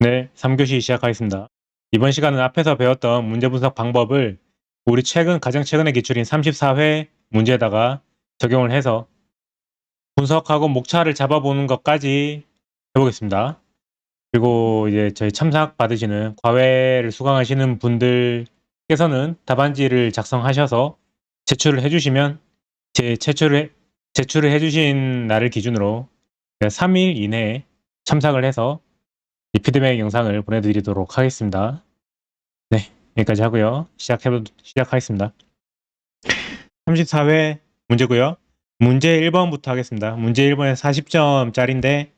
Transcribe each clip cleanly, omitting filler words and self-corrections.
네, 3교시 시작하겠습니다. 이번 시간은 앞에서 배웠던 문제 분석 방법을 우리 가장 최근의 기출인 34회 문제에다가 적용을 해서 분석하고 목차를 잡아보는 것까지 해보겠습니다. 그리고 이제 저희 참석 받으시는 과외를 수강하시는 분들께서는 답안지를 작성하셔서 제출을 해주시면 제출을 해주신 날을 기준으로 3일 이내에 참석을 해서 이 피드백 영상을 보내드리도록 하겠습니다. 네, 여기까지 하고요. 시작하겠습니다. 34회 문제고요. 문제 1번부터 하겠습니다. 문제 1번에 40점짜리인데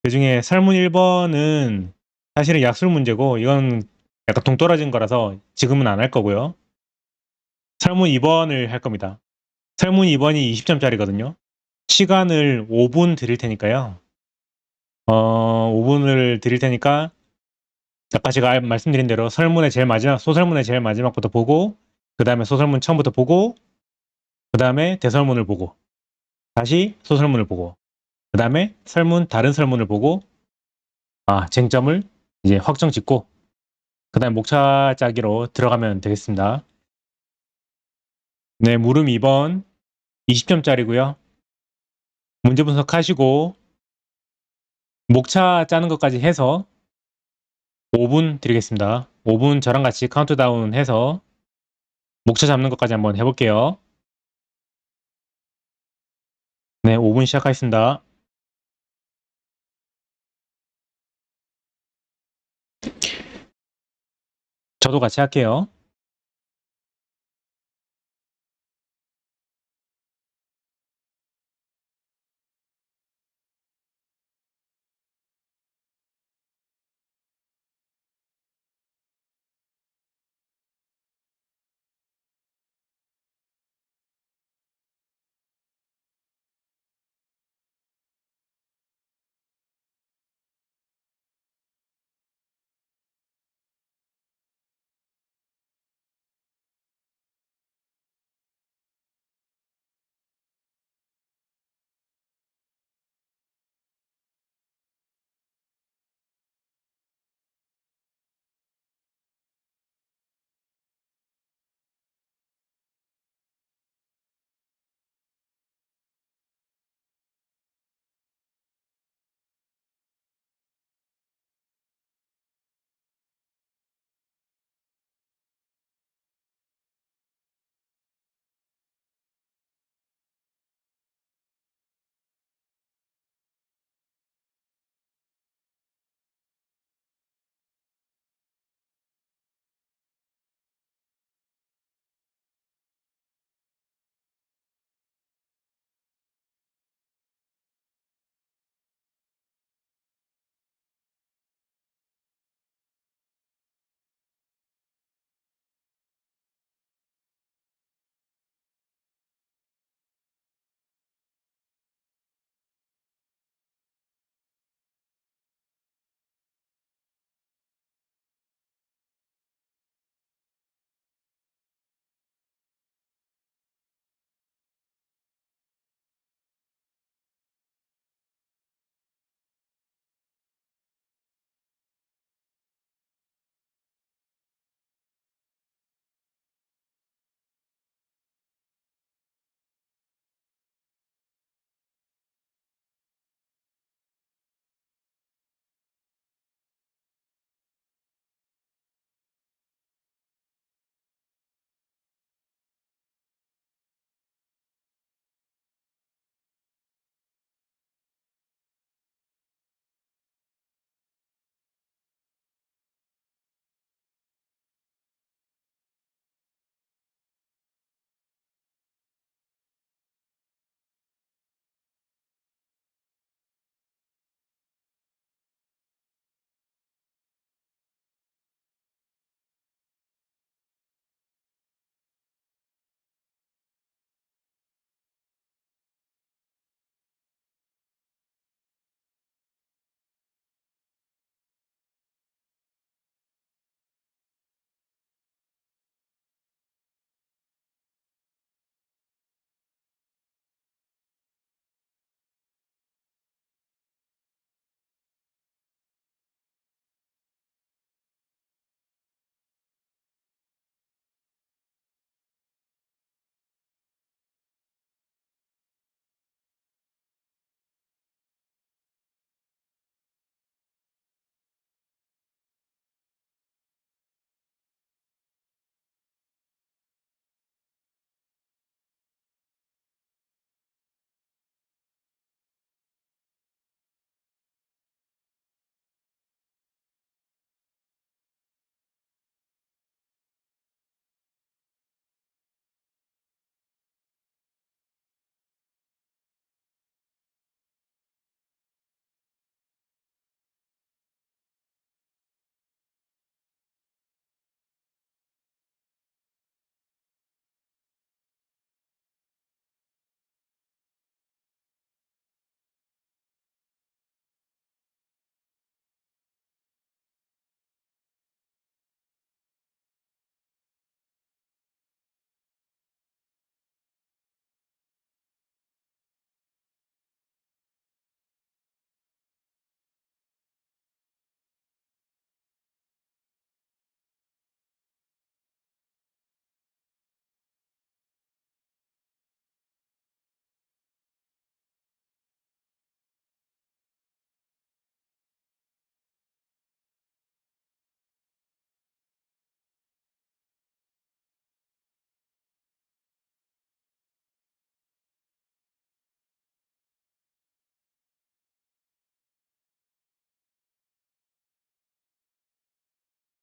그중에 설문 1번은 사실은 약술 문제고 이건 약간 동떨어진 거라서 지금은 안 할 거고요. 설문 2번을 할 겁니다. 설문 2번이 20점짜리거든요. 시간을 5분 드릴 테니까요. 5분을 드릴 테니까 아까 제가 말씀드린 대로 소설문의 제일 마지막부터 보고 그 다음에 소설문 처음부터 보고 그 다음에 대설문을 보고 다시 소설문을 보고 그 다음에 다른 설문을 보고 쟁점을 이제 확정 짓고 그 다음에 목차 짜기로 들어가면 되겠습니다. 네, 물음 2번 20점짜리고요. 문제 분석하시고 목차 짜는 것까지 해서 5분 드리겠습니다. 5분 저랑 같이 카운트다운 해서 목차 잡는 것까지 한번 해볼게요. 네, 5분 시작하겠습니다. 저도 같이 할게요.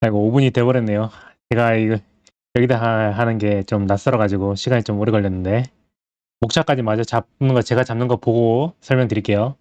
아이고 5분이 돼 버렸네요. 제가 이거 여기다 하는 게 좀 낯설어 가지고 시간이 좀 오래 걸렸는데 목차까지 마저 잡는 거 제가 잡는 거 보고 설명드릴게요.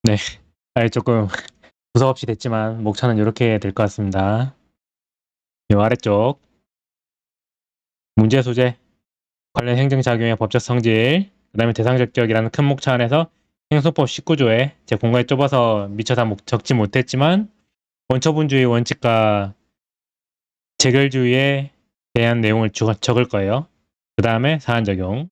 네. 조금 두서없이 됐지만 목차는 요렇게 될 것 같습니다. 요 아래쪽 문제 소재, 관련 행정작용의 법적 성질, 그다음에 대상적격이라는 큰 목차 안에서 행소법 19조에 제 공간이 좁아서 미처 다 적지 못했지만 원처분주의 원칙과 재결주의에 대한 내용을 적을 거예요. 그 다음에 사안 적용.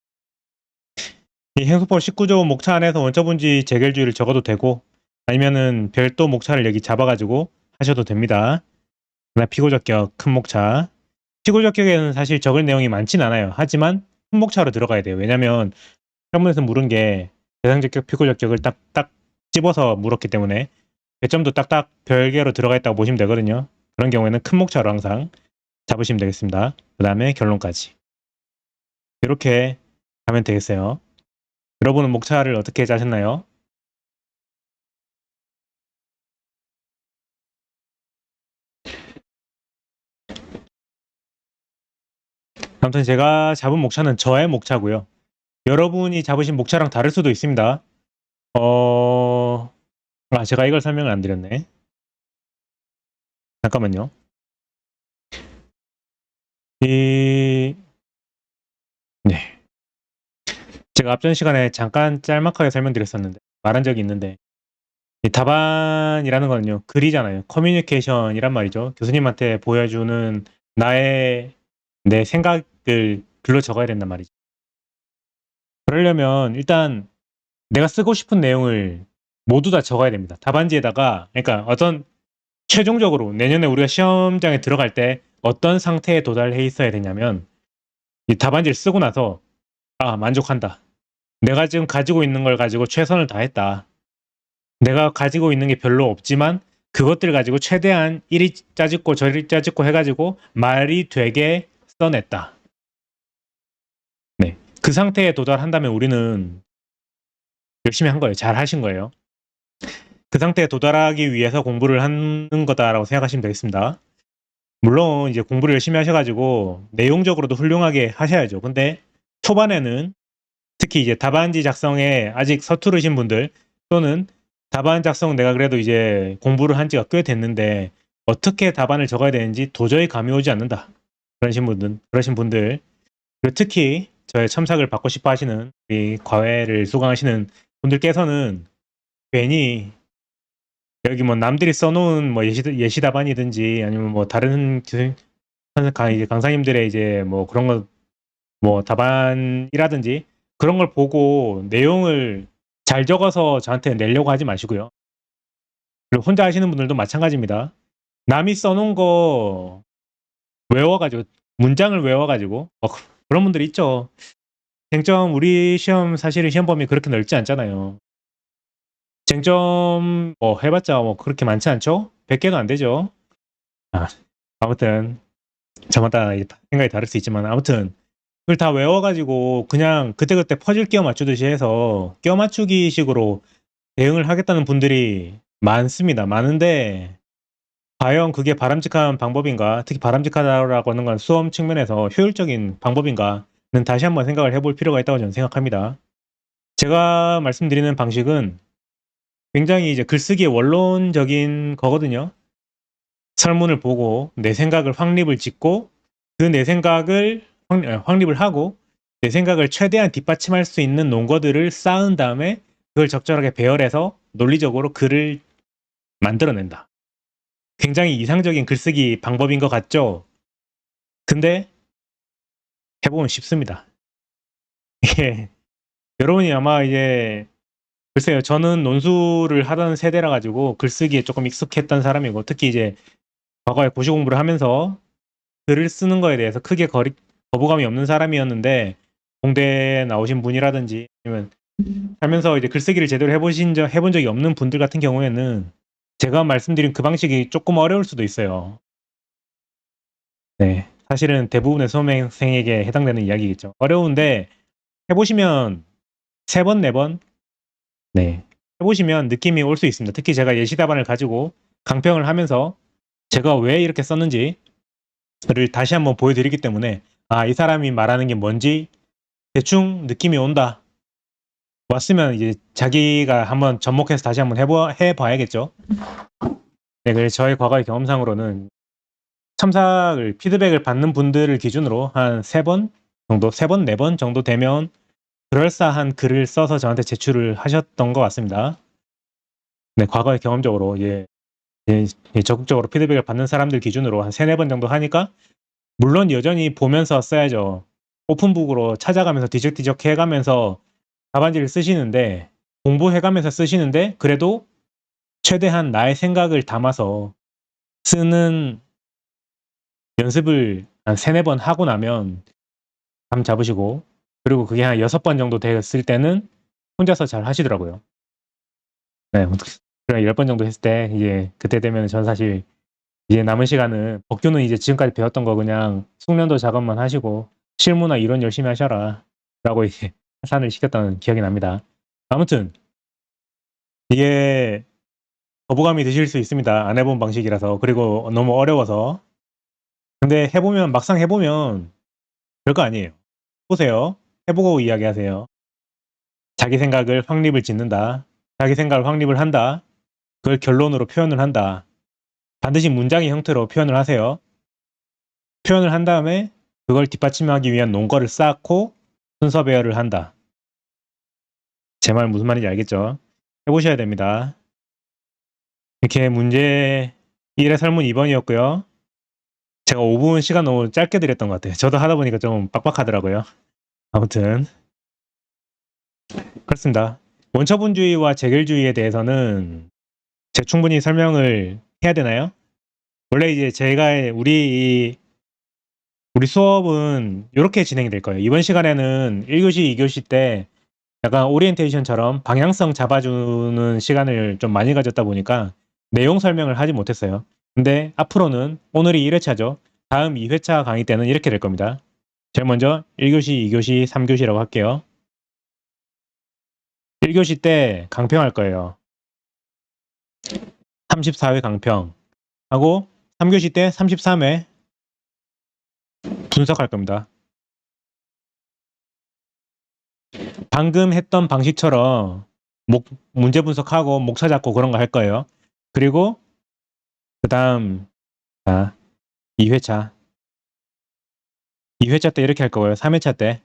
이 행소법 19조 목차 안에서 원처분주의 재결주의를 적어도 되고 아니면은 별도 목차를 여기 잡아가지고 하셔도 됩니다. 그다음 피고적격 큰 목차. 피고적격에는 사실 적을 내용이 많진 않아요. 하지만 큰 목차로 들어가야 돼요. 왜냐면 현문에서 물은 게 대상적격, 피고적격을 딱딱 집어서 물었기 때문에 배점도 딱딱 별개로 들어가 있다고 보시면 되거든요. 그런 경우에는 큰 목차로 항상 잡으시면 되겠습니다. 그 다음에 결론까지. 이렇게 하면 되겠어요. 여러분은 목차를 어떻게 짜셨나요? 아무튼 제가 잡은 목차는 저의 목차고요. 여러분이 잡으신 목차랑 다를 수도 있습니다. 제가 이걸 설명을 안 드렸네. 잠깐만요. 네. 제가 앞전 시간에 잠깐 짤막하게 설명드렸었는데, 말한 적이 있는데, 이 답안이라는 거는요, 글이잖아요. 커뮤니케이션이란 말이죠. 교수님한테 보여주는 내 생각을 글로 적어야 된단 말이죠. 그러려면 일단 내가 쓰고 싶은 내용을 모두 다 적어야 됩니다. 답안지에다가, 그러니까 어떤 최종적으로 내년에 우리가 시험장에 들어갈 때 어떤 상태에 도달해 있어야 되냐면, 이 답안지를 쓰고 나서, 만족한다. 내가 지금 가지고 있는 걸 가지고 최선을 다했다. 내가 가지고 있는 게 별로 없지만 그것들 가지고 최대한 이리 짜집고 저리 짜집고 해가지고 말이 되게 써냈다. 네. 그 상태에 도달한다면 우리는 열심히 한 거예요. 잘 하신 거예요. 그 상태에 도달하기 위해서 공부를 하는 거다라고 생각하시면 되겠습니다. 물론 이제 공부를 열심히 하셔가지고 내용적으로도 훌륭하게 하셔야죠. 근데 초반에는 특히 이제 답안지 작성에 아직 서투르신 분들 또는 답안 작성 내가 그래도 이제 공부를 한 지가 꽤 됐는데 어떻게 답안을 적어야 되는지 도저히 감이 오지 않는다. 그러신 분들 그리고 특히 저의 첨삭을 받고 싶어 하시는 이 과외를 수강하시는 분들께서는 괜히 여기 뭐 남들이 써놓은 뭐 예시 답안이든지 아니면 뭐 다른 강사님들의 이제 뭐 그런 거 뭐 답안이라든지 그런 걸 보고 내용을 잘 적어서 저한테 내려고 하지 마시고요. 그리고 혼자 하시는 분들도 마찬가지입니다. 남이 써놓은 거 외워가지고 문장을 외워가지고 그런 분들 있죠. 쟁점 우리 시험 사실은 시험 범위 그렇게 넓지 않잖아요. 쟁점 뭐 해봤자 뭐 그렇게 많지 않죠? 100개도 안 되죠. 아무튼 저마다 생각이 다를 수 있지만 아무튼 그걸 다 외워가지고 그냥 그때그때 퍼즐 끼워 맞추듯이 해서 끼워 맞추기 식으로 대응을 하겠다는 분들이 많습니다. 많은데 과연 그게 바람직한 방법인가? 특히 바람직하다라고 하는 건 수험 측면에서 효율적인 방법인가는 다시 한번 생각을 해볼 필요가 있다고 저는 생각합니다. 제가 말씀드리는 방식은 굉장히 이제 글쓰기의 원론적인 거거든요. 설문을 보고 내 생각을 확립을 짓고 그 내 생각을 확립을 하고 내 생각을 최대한 뒷받침할 수 있는 논거들을 쌓은 다음에 그걸 적절하게 배열해서 논리적으로 글을 만들어낸다. 굉장히 이상적인 글쓰기 방법인 것 같죠? 근데 해보면 쉽습니다. 이게 여러분이 아마 이제 글쎄요, 저는 논술을 하던 세대라 가지고 글쓰기에 조금 익숙했던 사람이고 특히 이제 과거에 고시 공부를 하면서 글을 쓰는 거에 대해서 크게 거부감이 없는 사람이었는데 공대 나오신 분이라든지 아니면 살면서 이제 글쓰기를 제대로 해본 적이 없는 분들 같은 경우에는 제가 말씀드린 그 방식이 조금 어려울 수도 있어요. 네. 사실은 대부분의 수험생에게 해당되는 이야기겠죠. 어려운데 해보시면 3번, 4번 네. 해보시면 느낌이 올 수 있습니다. 특히 제가 예시 답안을 가지고 강평을 하면서 제가 왜 이렇게 썼는지를 다시 한번 보여드리기 때문에 아, 이 사람이 말하는 게 뭔지 대충 느낌이 온다. 왔으면 이제 자기가 한번 접목해서 다시 한번 해봐야겠죠. 네, 그래서 저의 과거의 경험상으로는 첨삭을 피드백을 받는 분들을 기준으로 한 3번 정도, 3번, 4번 정도 되면 그럴싸한 글을 써서 저한테 제출을 하셨던 것 같습니다. 네, 과거의 경험적으로 적극적으로 피드백을 받는 사람들 기준으로 한 3-4번 정도 하니까 물론 여전히 보면서 써야죠. 오픈북으로 찾아가면서 뒤적뒤적 해가면서 답안지를 쓰시는데 공부해가면서 쓰시는데 그래도 최대한 나의 생각을 담아서 쓰는 연습을 한 3-4번 하고 나면 감 잡으시고 그리고 그게 한 6번 정도 됐을 때는 혼자서 잘 하시더라고요. 네. 10번 정도 했을 때 이제 그때 되면 전 사실 이제 남은 시간은 법규는 이제 지금까지 배웠던 거 그냥 숙련도 작업만 하시고 실무나 이론 열심히 하셔라 라고 이제 하산을 시켰던 기억이 납니다. 아무튼 이게 거부감이 드실 수 있습니다. 안 해본 방식이라서. 그리고 너무 어려워서. 근데 해보면 막상 해보면 별거 아니에요. 보세요. 해보고 이야기하세요. 자기 생각을 확립을 짓는다. 자기 생각을 확립을 한다. 그걸 결론으로 표현을 한다. 반드시 문장의 형태로 표현을 하세요. 표현을 한 다음에 그걸 뒷받침하기 위한 논거를 쌓고 순서 배열을 한다. 제 말 무슨 말인지 알겠죠? 해보셔야 됩니다. 이렇게 문제 1의 설문 2번이었고요. 제가 5분 시간 너무 짧게 드렸던 것 같아요. 저도 하다 보니까 좀 빡빡하더라고요. 아무튼 그렇습니다. 원처분주의와 재결주의에 대해서는 제가 충분히 설명을 해야 되나요? 원래 이제 제가 우리 수업은 이렇게 진행이 될 거예요. 이번 시간에는 1교시, 2교시 때 약간 오리엔테이션처럼 방향성 잡아주는 시간을 좀 많이 가졌다 보니까 내용 설명을 하지 못했어요. 근데 앞으로는 오늘이 1회차죠. 다음 2회차 강의 때는 이렇게 될 겁니다. 제일 먼저 1교시, 2교시, 3교시라고 할게요. 1교시 때 강평할 거예요. 34회 강평 하고 3교시 때 33회 분석할 겁니다. 방금 했던 방식처럼 문제 분석하고 목차 잡고 그런 거 할 거예요. 그리고 그 다음 2회차 2회차 때 이렇게 할 거고요. 3회차 때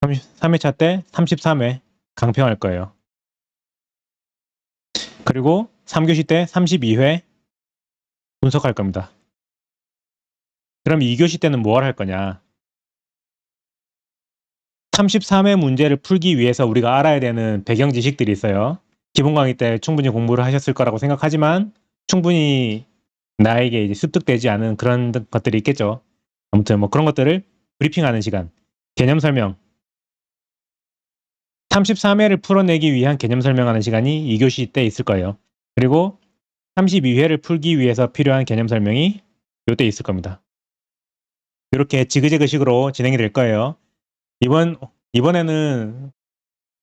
3회차 때 33회 강평할 거예요. 그리고 3교시 때 32회 분석할 겁니다. 그럼 2교시 때는 뭘 할 거냐? 33회 문제를 풀기 위해서 우리가 알아야 되는 배경 지식들이 있어요. 기본 강의 때 충분히 공부를 하셨을 거라고 생각하지만 충분히 나에게 이제 습득되지 않은 그런 것들이 있겠죠. 아무튼 뭐 그런 것들을 브리핑하는 시간, 개념 설명. 33회를 풀어내기 위한 개념 설명하는 시간이 2교시 때 있을 거예요. 그리고 32회를 풀기 위해서 필요한 개념 설명이 이때 있을 겁니다. 이렇게 지그재그식으로 진행이 될 거예요. 이번에는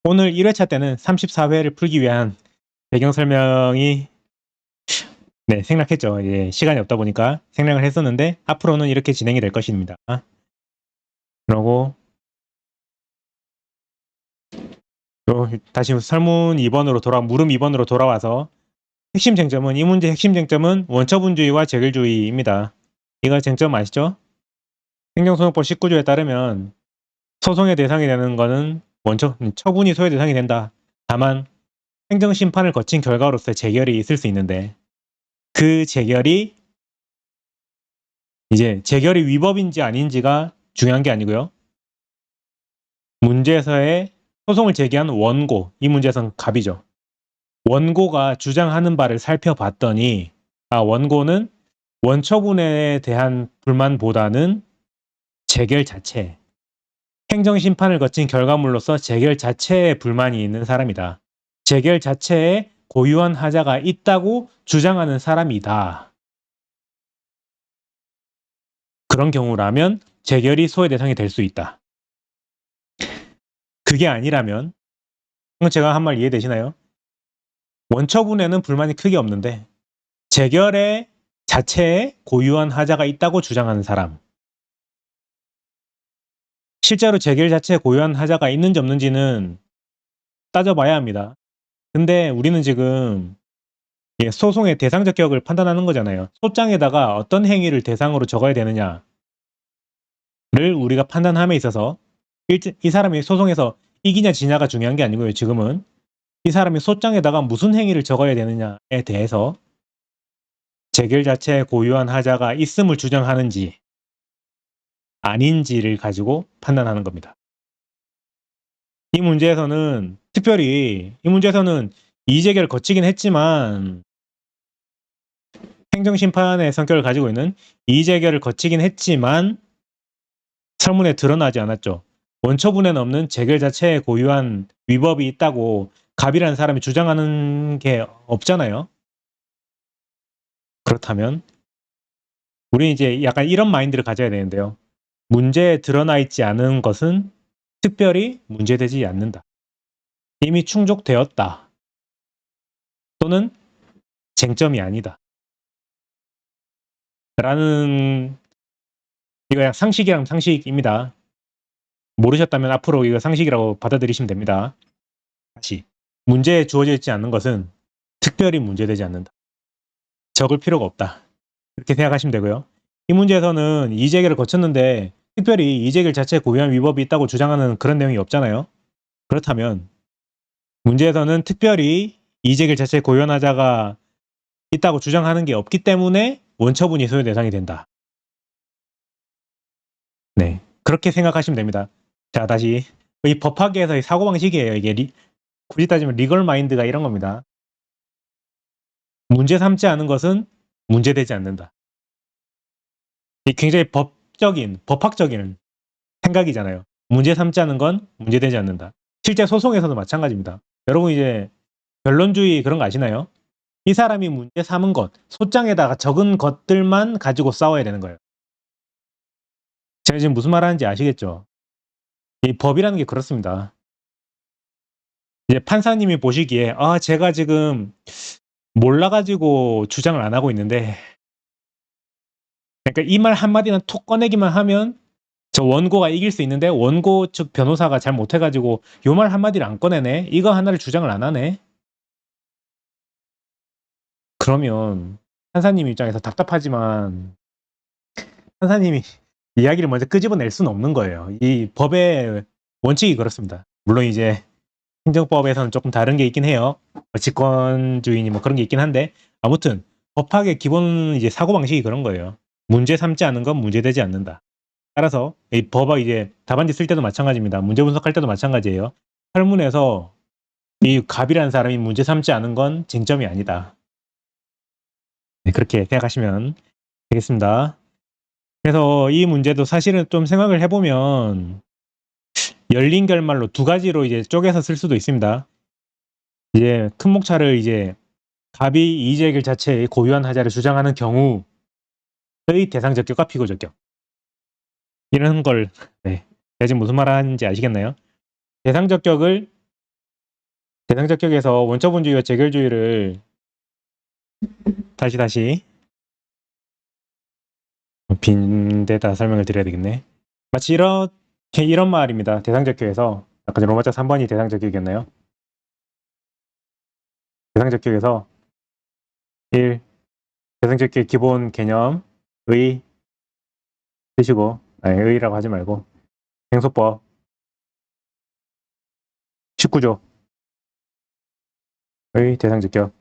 오늘 1회차 때는 34회를 풀기 위한 배경 설명이 생략했죠. 시간이 없다 보니까 생략을 했었는데 앞으로는 이렇게 진행이 될 것입니다. 그러고 다시 설문 2번으로 물음 2번으로 돌아와서 이 문제의 핵심 쟁점은 원처분주의와 재결주의입니다. 이거 쟁점 아시죠? 행정소송법 19조에 따르면 소송의 대상이 되는 것은 처분이 소의 대상이 된다. 다만 행정심판을 거친 결과로서의 재결이 있을 수 있는데 그 재결이 위법인지 아닌지가 중요한 게 아니고요. 문제에서의 소송을 제기한 원고, 이 문제에서는 갑이죠. 원고가 주장하는 바를 살펴봤더니 원고는 원처분에 대한 불만보다는 재결 자체, 행정심판을 거친 결과물로서 재결 자체에 불만이 있는 사람이다. 재결 자체에 고유한 하자가 있다고 주장하는 사람이다. 그런 경우라면 재결이 소의 대상이 될 수 있다. 그게 아니라면 제가 한 말 이해되시나요? 원처분에는 불만이 크게 없는데 재결의 자체에 고유한 하자가 있다고 주장하는 사람. 실제로 재결 자체에 고유한 하자가 있는지 없는지는 따져봐야 합니다. 근데 우리는 지금 소송의 대상적 격을 판단하는 거잖아요. 소장에다가 어떤 행위를 대상으로 적어야 되느냐를 우리가 판단함에 있어서 이 사람이 소송에서 이기냐 지냐가 중요한 게 아니고요. 지금은 이 사람이 소장에다가 무슨 행위를 적어야 되느냐에 대해서 재결 자체에 고유한 하자가 있음을 주장하는지 아닌지를 가지고 판단하는 겁니다. 이 문제에서는 이의제결을 거치긴 했지만 행정심판의 성격을 가지고 있는 이의제결을 거치긴 했지만 설문에 드러나지 않았죠. 원처분에는 없는 재결 자체에 고유한 위법이 있다고 갑이라는 사람이 주장하는 게 없잖아요. 그렇다면 우리는 이제 약간 이런 마인드를 가져야 되는데요. 문제에 드러나 있지 않은 것은 특별히 문제되지 않는다. 이미 충족되었다. 또는 쟁점이 아니다. 라는 이거 그냥 상식이랑 상식입니다. 모르셨다면 앞으로 이거 상식이라고 받아들이시면 됩니다. 다시 문제에 주어져 있지 않는 것은 특별히 문제되지 않는다. 적을 필요가 없다. 이렇게 생각하시면 되고요. 이 문제에서는 이의제결을 거쳤는데 특별히 이의제결 자체에 고유한 위법이 있다고 주장하는 그런 내용이 없잖아요. 그렇다면 문제에서는 특별히 이의제결 자체에 고유한 하자가 있다고 주장하는 게 없기 때문에 원처분이 소요 대상이 된다. 네, 그렇게 생각하시면 됩니다. 자, 다시 이 법학계에서의 사고방식이에요. 이게 굳이 따지면 리걸 마인드가 이런 겁니다. 문제 삼지 않은 것은 문제되지 않는다. 굉장히 법학적인 생각이잖아요. 문제 삼지 않은 건 문제되지 않는다. 실제 소송에서도 마찬가지입니다. 여러분 이제 변론주의 그런 거 아시나요? 이 사람이 문제 삼은 것, 소장에다가 적은 것들만 가지고 싸워야 되는 거예요. 제가 지금 무슨 말 하는지 아시겠죠? 이 법이라는 게 그렇습니다. 이제 판사님이 보시기에 제가 지금 몰라가지고 주장을 안 하고 있는데 그러니까 이 말 한마디만 톡 꺼내기만 하면 저 원고가 이길 수 있는데 원고 측 변호사가 잘 못해가지고 요 말 한마디를 안 꺼내네? 이거 하나를 주장을 안 하네? 그러면 판사님 입장에서 답답하지만 판사님이 이야기를 먼저 끄집어낼 수는 없는 거예요. 이 법의 원칙이 그렇습니다. 물론 이제 행정법에서는 조금 다른 게 있긴 해요. 직권주의니 뭐 그런 게 있긴 한데 아무튼 법학의 기본 이제 사고방식이 그런 거예요. 문제 삼지 않은 건 문제되지 않는다. 따라서 이 법학 이제 답안지 쓸 때도 마찬가지입니다. 문제 분석할 때도 마찬가지예요. 설문에서 이 갑이라는 사람이 문제 삼지 않은 건 쟁점이 아니다. 네, 그렇게 생각하시면 되겠습니다. 그래서 이 문제도 사실은 좀 생각을 해보면 열린 결말로 두 가지로 이제 쪼개서 쓸 수도 있습니다. 이제 큰 목차를 이제 갑이 이의제결 자체의 고유한 하자를 주장하는 경우의 대상적격과 피고적격. 이런 걸, 네. 제가 지금 무슨 말 하는지 아시겠나요? 대상적격에서 원처분주의와 재결주의를 다시 빈데다 설명을 드려야 되겠네. 마치 이런 말입니다. 대상적격에서 아까 전 로마자 3번이 대상적격이었나요? 대상적격에서 1. 대상적격 기본 개념 의 쓰시고 아니 의라고 하지 말고 행소법 19조 의 대상적격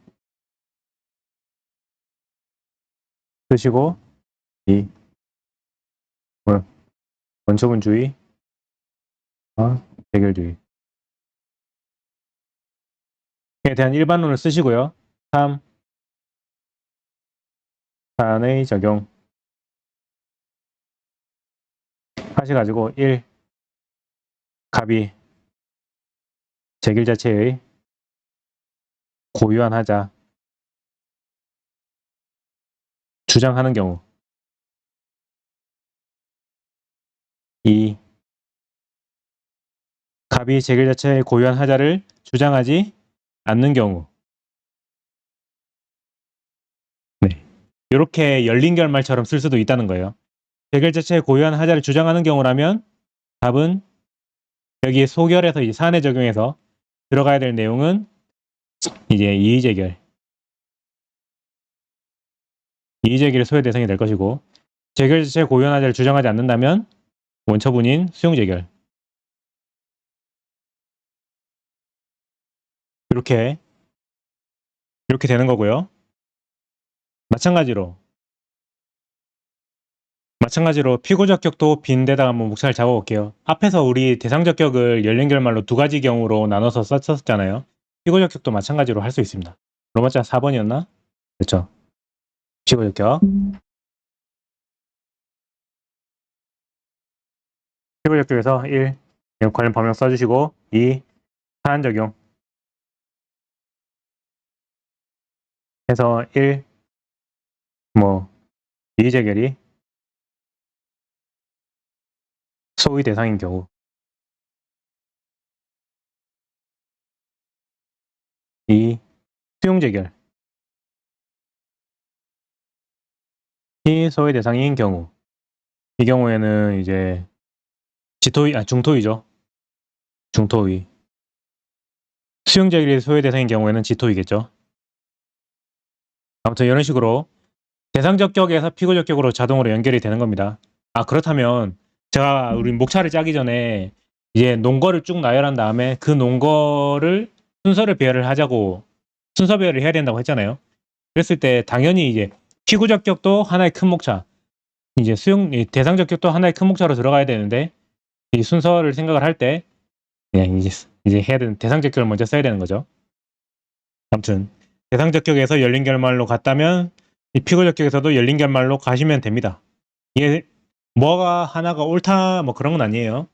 쓰시고 2. 원초분주의 대결주의에 대한 일반론을 쓰시고요. 3. 사안의 적용 하셔가지고 1. 갑이 제길 자체의 고유한 하자 주장하는 경우 2. 갑이 제길 자체의 고유한 하자를 주장하지 않는 경우 네. 이렇게 열린 결말처럼 쓸 수도 있다는 거예요. 제길 자체의 고유한 하자를 주장하는 경우라면 답은 여기 소결에서 이제 사안에 적용해서 들어가야 될 내용은 이제 이의제결 소요 대상이 될 것이고 제결 자체의 고유한 하자를 주장하지 않는다면 원처분인 수용제결 이렇게 되는 거고요. 마찬가지로 피고적격도 빈데다가 한번 묵살을 잡아볼게요. 앞에서 우리 대상적격을 열린 결말로 두 가지 경우로 나눠서 썼잖아요. 피고적격도 마찬가지로 할 수 있습니다. 로마자 4번이었나? 그렇죠. 피고적격. 피고적격에서 1. 관련 범용 써주시고 2. 사안 적용 해서 1. 이의제결이 소의 대상인 경우 2. 수용제결 이 소의 대상인 경우 이 경우에는 이제 중토의죠. 중토의 수용제결이 소의 대상인 경우에는 지토의겠죠. 아무튼 이런 식으로 대상적격에서 피고적격으로 자동으로 연결이 되는 겁니다. 그렇다면 제가 우리 목차를 짜기 전에 이제 논거를 쭉 나열한 다음에 그 논거를 순서를 배열을 하자고 순서 배열을 해야 된다고 했잖아요. 그랬을 때 당연히 이제 피고적격도 하나의 큰 목차 이제 대상적격도 하나의 큰 목차로 들어가야 되는데 이 순서를 생각을 할 때 그냥 이제 해야 되는 대상적격을 먼저 써야 되는 거죠. 아무튼 대상적격에서 열린 결말로 갔다면 이 피고적격에서도 열린 결말로 가시면 됩니다. 이게 뭐가 하나가 옳다 뭐 그런 건 아니에요.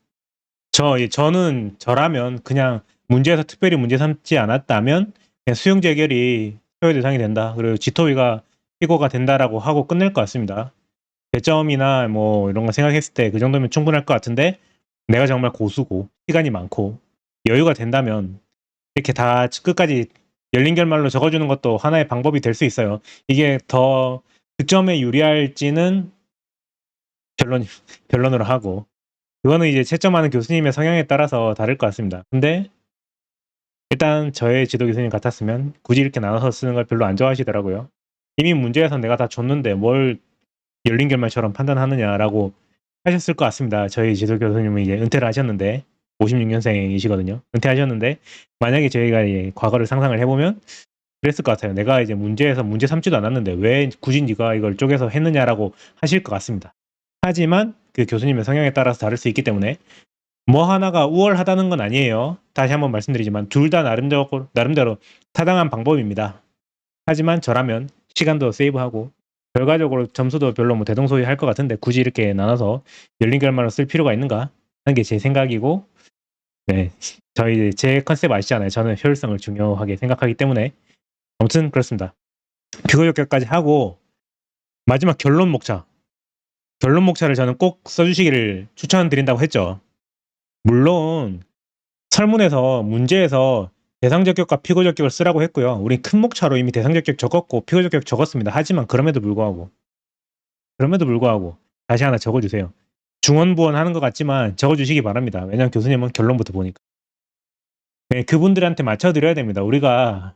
저는 저라면 그냥 문제에서 특별히 문제 삼지 않았다면 그냥 수용 재결이 소요 대상이 된다. 그리고 지토위가 피고가 된다라고 하고 끝낼 것 같습니다. 배점이나 뭐 이런 거 생각했을 때 그 정도면 충분할 것 같은데 내가 정말 고수고 시간이 많고 여유가 된다면 이렇게 다 끝까지 열린 결말로 적어주는 것도 하나의 방법이 될 수 있어요. 이게 더 득점에 유리할지는 변론으로 하고 그거는 이제 채점하는 교수님의 성향에 따라서 다를 것 같습니다. 근데 일단 저의 지도 교수님 같았으면 굳이 이렇게 나눠서 쓰는 걸 별로 안 좋아하시더라고요. 이미 문제에서 내가 다 줬는데 뭘 열린 결말처럼 판단하느냐라고 하셨을 것 같습니다. 저희 지도 교수님은 이제 은퇴를 하셨는데 56년생이시거든요. 은퇴하셨는데 만약에 저희가 과거를 상상을 해보면 그랬을 것 같아요. 내가 이제 문제에서 문제 삼지도 않았는데 왜 굳이 네가 이걸 쪼개서 했느냐라고 하실 것 같습니다. 하지만 그 교수님의 성향에 따라서 다를 수 있기 때문에 뭐 하나가 우월하다는 건 아니에요. 다시 한번 말씀드리지만 둘 다 나름대로 타당한 방법입니다. 하지만 저라면 시간도 세이브하고 결과적으로 점수도 별로 뭐 대동소이할 것 같은데 굳이 이렇게 나눠서 열린 결말로 쓸 필요가 있는가 하는 게 제 생각이고 네, 제 컨셉 아시잖아요. 저는 효율성을 중요하게 생각하기 때문에 아무튼 그렇습니다. 비교역결까지 하고 마지막 결론 목차를 저는 꼭 써주시기를 추천드린다고 했죠. 물론 설문에서 문제에서 대상적격과 피고적격을 쓰라고 했고요. 우리 큰 목차로 이미 대상적격 적었고 피고적격 적었습니다. 하지만 그럼에도 불구하고 다시 하나 적어주세요. 중원부원 하는 것 같지만 적어주시기 바랍니다. 왜냐하면 교수님은 결론부터 보니까. 네, 그분들한테 맞춰드려야 됩니다. 우리가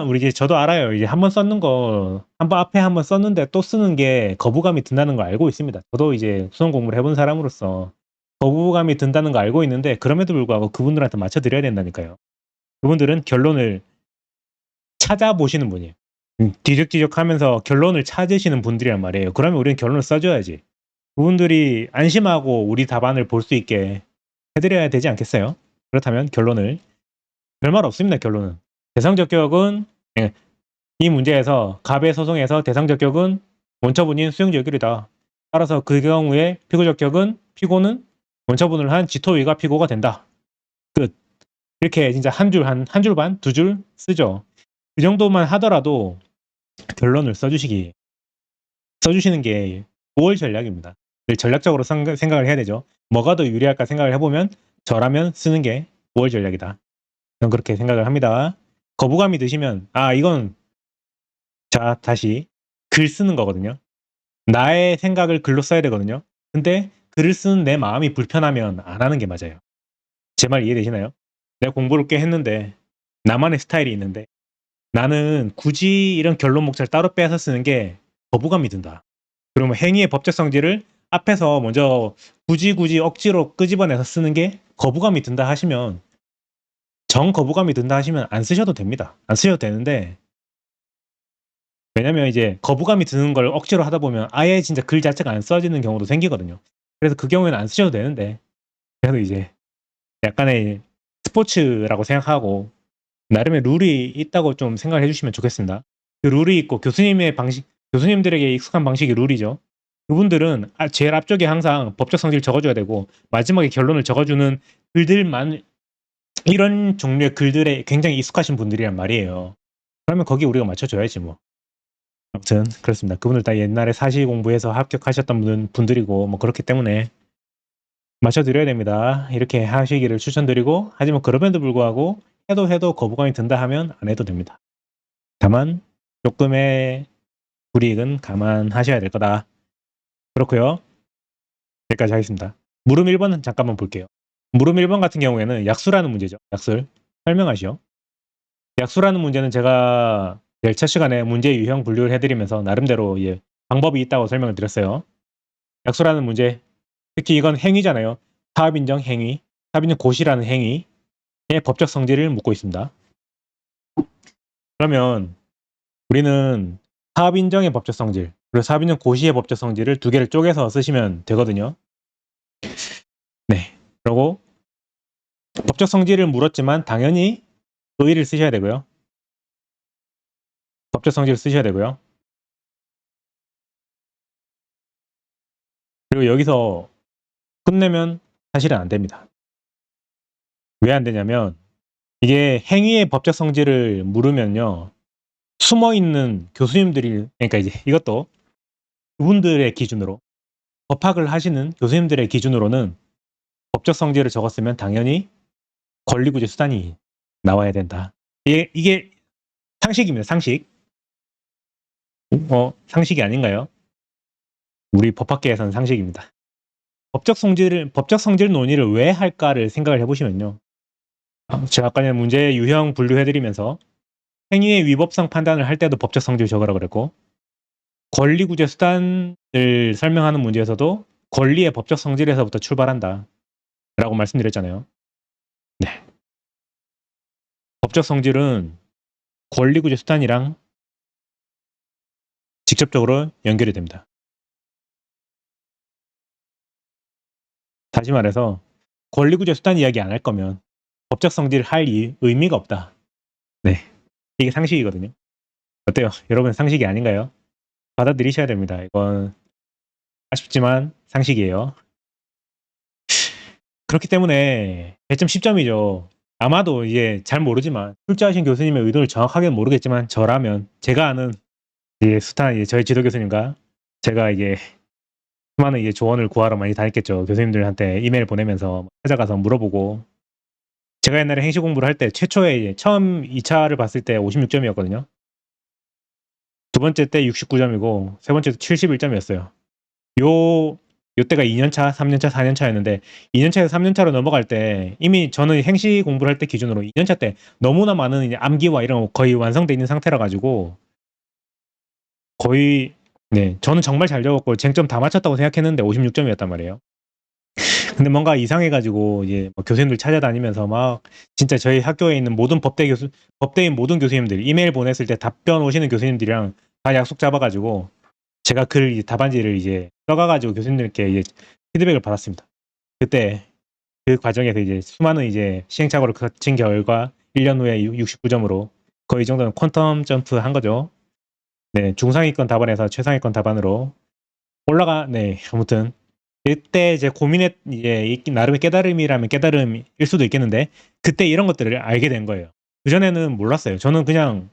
우리 이제 저도 알아요. 이제 한번 썼는 거, 앞에 한번 썼는데 또 쓰는 게 거부감이 든다는 걸 알고 있습니다. 저도 이제 수능 공부를 해본 사람으로서 거부감이 든다는 거 알고 있는데, 그럼에도 불구하고 그분들한테 맞춰드려야 된다니까요. 그분들은 결론을 찾아보시는 분이에요. 뒤적뒤적하면서 결론을 찾으시는 분들이란 말이에요. 그러면 우리는 결론을 써줘야지. 그분들이 안심하고 우리 답안을 볼 수 있게 해드려야 되지 않겠어요? 그렇다면 결론을, 별말 없습니다. 결론은 대상적격은, 예, 이 문제에서 갑의 소송에서 대상적격은 원처분인 수용적결이다. 따라서 그 경우에 피고적격은 피고는 원처분을 한 지토위가 피고가 된다. 끝. 이렇게 진짜 한 줄 반, 두 줄 쓰죠. 그 정도만 하더라도 결론을 써주시는 게 5월 전략입니다. 늘 전략적으로 생각을 해야 되죠. 뭐가 더 유리할까 생각을 해보면 저라면 쓰는 게 5월 전략이다. 저는 그렇게 생각을 합니다. 거부감이 드시면 이건 다시 글 쓰는 거거든요. 나의 생각을 글로 써야 되거든요. 근데 글을 쓰는 내 마음이 불편하면 안 하는 게 맞아요. 제 말 이해되시나요? 내가 공부를 꽤 했는데 나만의 스타일이 있는데 나는 굳이 이런 결론 목차를 따로 빼서 쓰는 게 거부감이 든다. 그러면 행위의 법적 성질을 앞에서 먼저 굳이 억지로 끄집어내서 쓰는 게 거부감이 든다 하시면, 거부감이 든다 하시면 안 쓰셔도 됩니다. 안 쓰셔도 되는데, 왜냐면 이제 거부감이 드는 걸 억지로 하다 보면 아예 진짜 글 자체가 안 써지는 경우도 생기거든요. 그래서 그 경우에는 안 쓰셔도 되는데, 그래도 이제 약간의 스포츠라고 생각하고 나름의 룰이 있다고 좀 생각을 해주시면 좋겠습니다. 그 룰이 있고 교수님들에게 익숙한 방식이 룰이죠. 그분들은 제일 앞쪽에 항상 법적 성질을 적어줘야 되고 마지막에 결론을 적어주는 글들만, 이런 종류의 글들에 굉장히 익숙하신 분들이란 말이에요. 그러면 거기 우리가 맞춰줘야지 뭐. 아무튼 그렇습니다. 그분들 다 옛날에 사시 공부해서 합격하셨던 분들이고 뭐 그렇기 때문에 맞춰드려야 됩니다. 이렇게 하시기를 추천드리고, 하지만 그럼에도 불구하고 해도 거부감이 든다 하면 안 해도 됩니다. 다만 조금의 불이익은 감안하셔야 될 거다. 그렇고요. 여기까지 하겠습니다. 물음 1번은 잠깐만 볼게요. 물음 1번 같은 경우에는 약수라는 문제죠. 약술. 설명하시오. 약수라는 문제는 제가 내일 첫 시간에 문제 유형 분류를 해드리면서 나름대로 방법이 있다고 설명을 드렸어요. 약수라는 문제, 특히 이건 행위잖아요. 사업인정 행위, 사업인정 고시라는 행위의 법적 성질을 묻고 있습니다. 그러면 우리는 사업인정의 법적 성질, 그리고 사업인정 고시의 법적 성질을 두 개를 쪼개서 쓰시면 되거든요. 네. 그리고 법적 성질을 물었지만 당연히 의의를 쓰셔야 되고요. 법적 성질을 쓰셔야 되고요. 그리고 여기서 끝내면 사실은 안 됩니다. 왜 안 되냐면 이게 행위의 법적 성질을 물으면요, 숨어 있는 교수님들이, 그러니까 이제 이것도 그분들의 기준으로, 법학을 하시는 교수님들의 기준으로는 법적 성질을 적었으면 당연히 권리구제 수단이 나와야 된다. 이게 상식입니다. 상식. 상식이 아닌가요? 우리 법학계에서는 상식입니다. 법적 성질 논의를 왜 할까를 생각을 해보시면요, 제가 아까 전에 문제 유형 분류해드리면서 행위의 위법성 판단을 할 때도 법적 성질 적으라고 그랬고, 권리구제 수단을 설명하는 문제에서도 권리의 법적 성질에서부터 출발한다 라고 말씀드렸잖아요. 네. 법적 성질은 권리구제 수단이랑 직접적으로 연결이 됩니다. 다시 말해서 권리구제 수단 이야기 안 할 거면 법적 성질을 할 의미가 없다. 네. 이게 상식이거든요. 어때요? 여러분 상식이 아닌가요? 받아들이셔야 됩니다. 이건 아쉽지만 상식이에요. 그렇기 때문에 배점 10점이죠. 아마도 이제 잘 모르지만, 출제하신 교수님의 의도를 정확하게 모르겠지만, 저라면 제가 아는 저희 지도 교수님과 제가 수많은 조언을 구하러 많이 다녔겠죠. 교수님들한테 이메일 보내면서 찾아가서 물어보고. 제가 옛날에 행시 공부를 할 때 최초에 처음 2차를 봤을 때 56점이었거든요. 두 번째 때 69점이고 세 번째 때 71점이었어요. 요 요때가 2년차, 3년차, 4년차였는데 2년차에서 3년차로 넘어갈 때 이미 저는 행시 공부를 할 때 기준으로 2년차 때 너무나 많은 이제 암기와 이런 거 거의 완성돼 있는 상태라 가지고 거의 네 저는 정말 잘 적었고 쟁점 다 맞췄다고 생각했는데 56점이었단 말이에요. 근데 뭔가 이상해 가지고 이제 뭐 교수님들 찾아다니면서 막 진짜 저희 학교에 있는 모든 법대인 모든 교수님들 이메일 보냈을 때 답변 오시는 교수님들이랑 다 약속 잡아 가지고 제가 답안지를 이제 써가 가지고 교수님들께 이제 피드백을 받았습니다. 그때 그 과정에서 이제 수많은 이제 시행착오를 거친 결과 1년 후에 69점으로 거의 이 정도는 퀀텀 점프한 거죠. 네, 중상위권 답안에서 최상위권 답안으로 네, 아무튼 그때 이제 이제 나름의 깨달음이라면 깨달음일 수도 있겠는데 그때 이런 것들을 알게 된 거예요. 그전에는 몰랐어요. 저는 그냥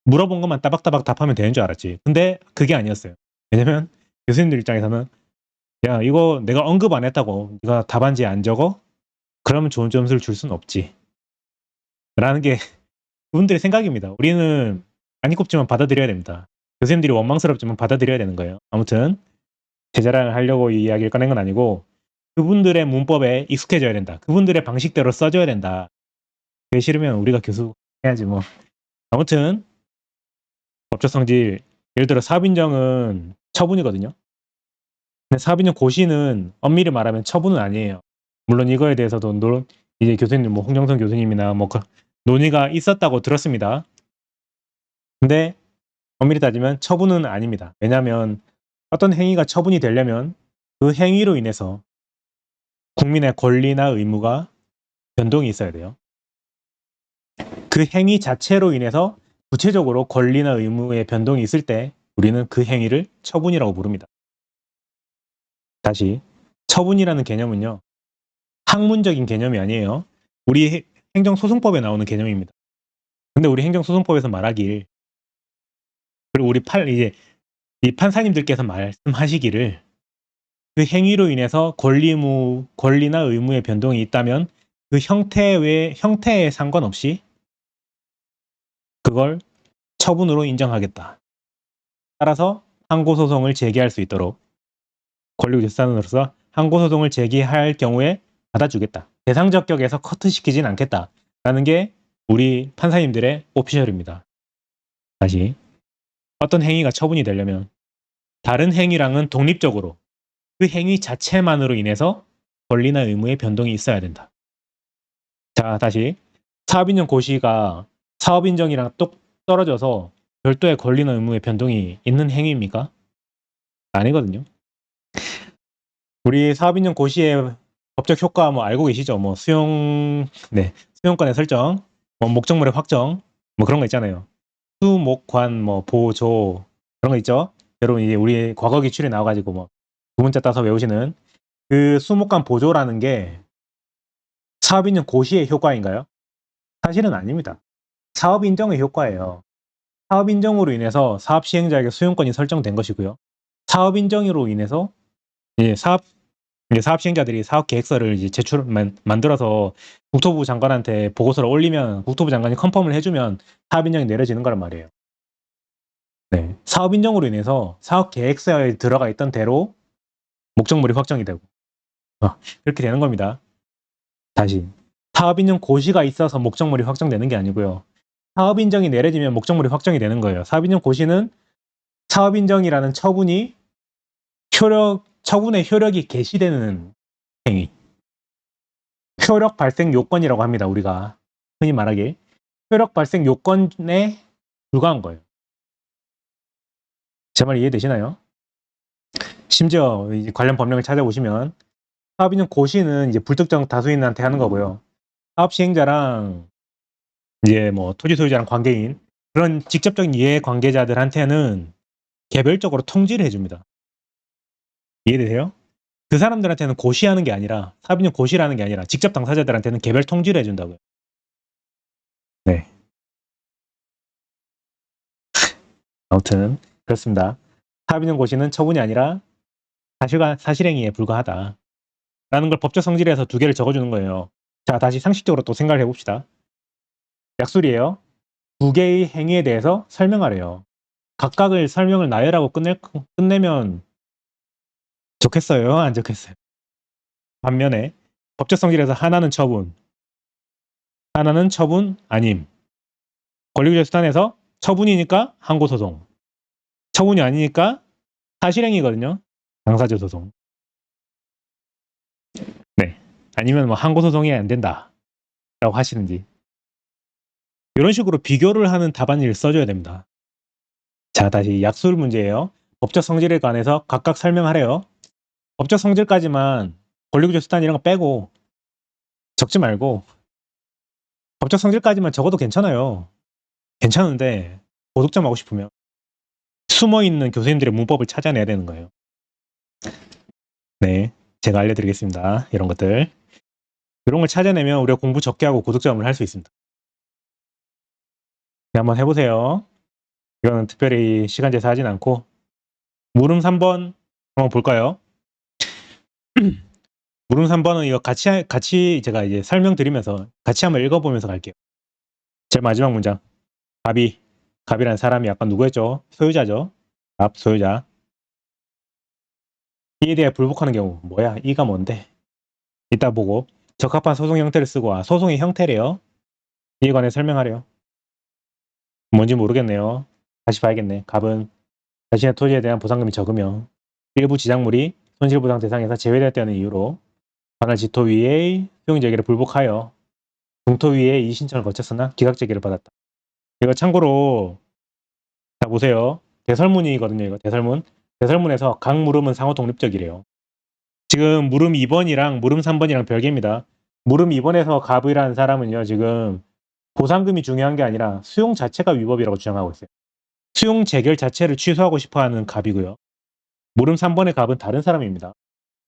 물어본 것만 따박따박 답하면 되는 줄 알았지. 근데 그게 아니었어요. 왜냐면 교수님들 입장에서는 야, 이거 내가 언급 안 했다고 네가 답안지에 안 적어? 그러면 좋은 점수를 줄 수는 없지. 라는 게 그분들의 생각입니다. 우리는 안 꼽지만 받아들여야 됩니다. 교수님들이 원망스럽지만 받아들여야 되는 거예요. 아무튼 제 자랑을 하려고 이 이야기를 꺼낸 건 아니고 그분들의 문법에 익숙해져야 된다. 그분들의 방식대로 써줘야 된다. 그게 싫으면 우리가 교수 해야지 뭐. 아무튼 법적 성질 예를 들어 사업인정은 처분이거든요. 근데 사업인정 고시는 엄밀히 말하면 처분은 아니에요. 물론 이거에 대해서도 이제 교수님 뭐 홍정선 교수님이나 뭐 논의가 있었다고 들었습니다. 근데 엄밀히 따지면 처분은 아닙니다. 왜냐하면 어떤 행위가 처분이 되려면 그 행위로 인해서 국민의 권리나 의무가 변동이 있어야 돼요. 그 행위 자체로 인해서 구체적으로 권리나 의무의 변동이 있을 때 우리는 그 행위를 처분이라고 부릅니다. 다시 처분이라는 개념은요. 학문적인 개념이 아니에요. 우리 행정소송법에 나오는 개념입니다. 근데 우리 행정소송법에서 말하길 그리고 이제 이 판사님들께서 말씀하시기를 그 행위로 인해서 권리나 의무의 변동이 있다면 그 형태에 상관없이 그걸 처분으로 인정하겠다. 따라서 항고소송을 제기할 수 있도록 권리구제사단으로서 항고소송을 제기할 경우에 받아주겠다. 대상적 격에서 커트시키진 않겠다라는 게 우리 판사님들의 오피셜입니다. 다시 어떤 행위가 처분이 되려면 다른 행위랑은 독립적으로 그 행위 자체만으로 인해서 권리나 의무의 변동이 있어야 된다. 자, 다시 사업인정 고시가 사업인정이랑 똑 떨어져서 별도의 권리나 의무의 변동이 있는 행위입니까? 아니거든요. 우리 사업인정 고시의 법적 효과 뭐 알고 계시죠? 뭐 수용권의 설정, 뭐 목적물의 확정, 뭐 그런 거 있잖아요. 수목관, 뭐 보조 그런 거 있죠? 여러분 이제 우리 과거 기출에 나와가지고 뭐 구문자 따서 외우시는 그 수목관 보조라는 게 사업인정 고시의 효과인가요? 사실은 아닙니다. 사업인정의 효과예요. 사업인정으로 인해서 사업 시행자에게 수용권이 설정된 것이고요. 사업인정으로 인해서 사업 시행자들이 사업 계획서를 이제 만들어서 국토부 장관한테 보고서를 올리면 국토부 장관이 컨펌을 해주면 사업 인정이 내려지는 거란 말이에요. 네. 사업 인정으로 인해서 사업 계획서에 들어가 있던 대로 목적물이 확정이 되고 그렇게 되는 겁니다. 다시 사업 인정 고시가 있어서 목적물이 확정되는 게 아니고요. 사업 인정이 내려지면 목적물이 확정이 되는 거예요. 사업 인정 고시는 사업 인정이라는 처분의 효력이 개시되는 행위. 효력 발생 요건이라고 합니다. 우리가 흔히 말하기 효력 발생 요건에 불과한 거예요. 제 말 이해되시나요? 심지어 이제 관련 법령을 찾아보시면 사업인정 고시는 이제 불특정 다수인한테 하는 거고요. 사업 시행자랑 이제 뭐 토지 소유자랑 관계인 그런 직접적인 이해 관계자들한테는 개별적으로 통지를 해줍니다. 이해되세요? 그 사람들한테는 고시하는 게 아니라 사업인정 고시라는 게 아니라 직접 당사자들한테는 개별 통지를 해준다고요. 네. 아무튼 그렇습니다. 사업인정 고시는 처분이 아니라 사실행위에 불과하다. 라는 걸 법적 성질에서 두 개를 적어주는 거예요. 자, 다시 상식적으로 또 생각을 해봅시다. 약술이에요. 두 개의 행위에 대해서 설명하래요. 각각을 설명을 나열하고 끝내면 좋겠어요? 안 좋겠어요? 반면에 법적 성질에서 하나는 처분, 하나는 처분 아님. 권리구조 수단에서 처분이니까 항고소송, 처분이 아니니까 사실행위거든요. 당사자 소송. 네. 아니면 뭐 항고소송이 안 된다라고 하시는지. 이런 식으로 비교를 하는 답안지를 써줘야 됩니다. 자, 다시 약술 문제예요. 법적 성질에 관해서 각각 설명하래요. 법적 성질까지만 권리구조 수단 이런 거 빼고 적지 말고 법적 성질까지만 적어도 괜찮아요. 괜찮은데 고득점 하고 싶으면 숨어있는 교수님들의 문법을 찾아내야 되는 거예요. 네, 제가 알려드리겠습니다. 이런 것들. 이런 걸 찾아내면 우리가 공부 적게 하고 고득점을 할 수 있습니다. 네, 한번 해보세요. 이거는 특별히 시간 제사하진 않고 물음 3번 한번 볼까요? 물음 3번은 이거 같이 제가 이제 설명드리면서 같이 한번 읽어보면서 갈게요. 제일 마지막 문장. 갑이라는 사람이 아까 누구였죠? 소유자죠. 갑 소유자. 이에 대해 불복하는 경우 뭐야? 이가 뭔데? 이따 보고 적합한 소송 형태를 쓰고 소송의 형태래요. 이에 관해 설명하래요. 뭔지 모르겠네요. 다시 봐야겠네. 갑은 자신의 토지에 대한 보상금이 적으며 일부 지작물이 손실보상 대상에서 제외되었다는 이유로 관할 지토위의 수용제기를 불복하여 동토위의 이의신청을 거쳤으나 기각제기를 받았다. 이거 참고로 자 보세요. 대설문이거든요. 이거 대설문. 대설문에서 각 물음은 상호 독립적이래요. 지금 물음 2번이랑 물음 3번이랑 별개입니다. 물음 2번에서 갑이라는 사람은요. 지금 보상금이 중요한 게 아니라 수용 자체가 위법이라고 주장하고 있어요. 수용 재결 자체를 취소하고 싶어하는 갑이고요. 물음 3번의 갑은 다른 사람입니다.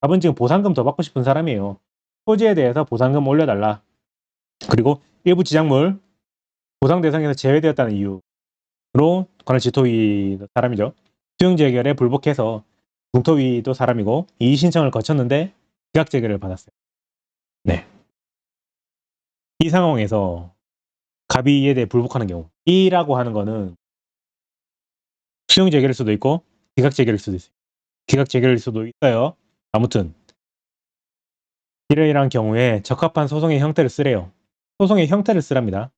갑은 지금 보상금 더 받고 싶은 사람이에요. 토지에 대해서 보상금 올려달라. 그리고 일부 지작물 보상 대상에서 제외되었다는 이유로 관할 지토위 사람이죠. 수용 재결에 불복해서 동토위도 사람이고 이의 신청을 거쳤는데 기각 재결을 받았어요. 네. 이 상황에서 갑이 이에 대해 불복하는 경우 이라고 하는 거는 수용 재결일 수도 있고 기각 재결일 수도 있어요. 기각 재결일 수도 있어요. 아무튼 이러이러한 경우에 적합한 소송의 형태를 쓰래요. 소송의 형태를 쓰랍니다.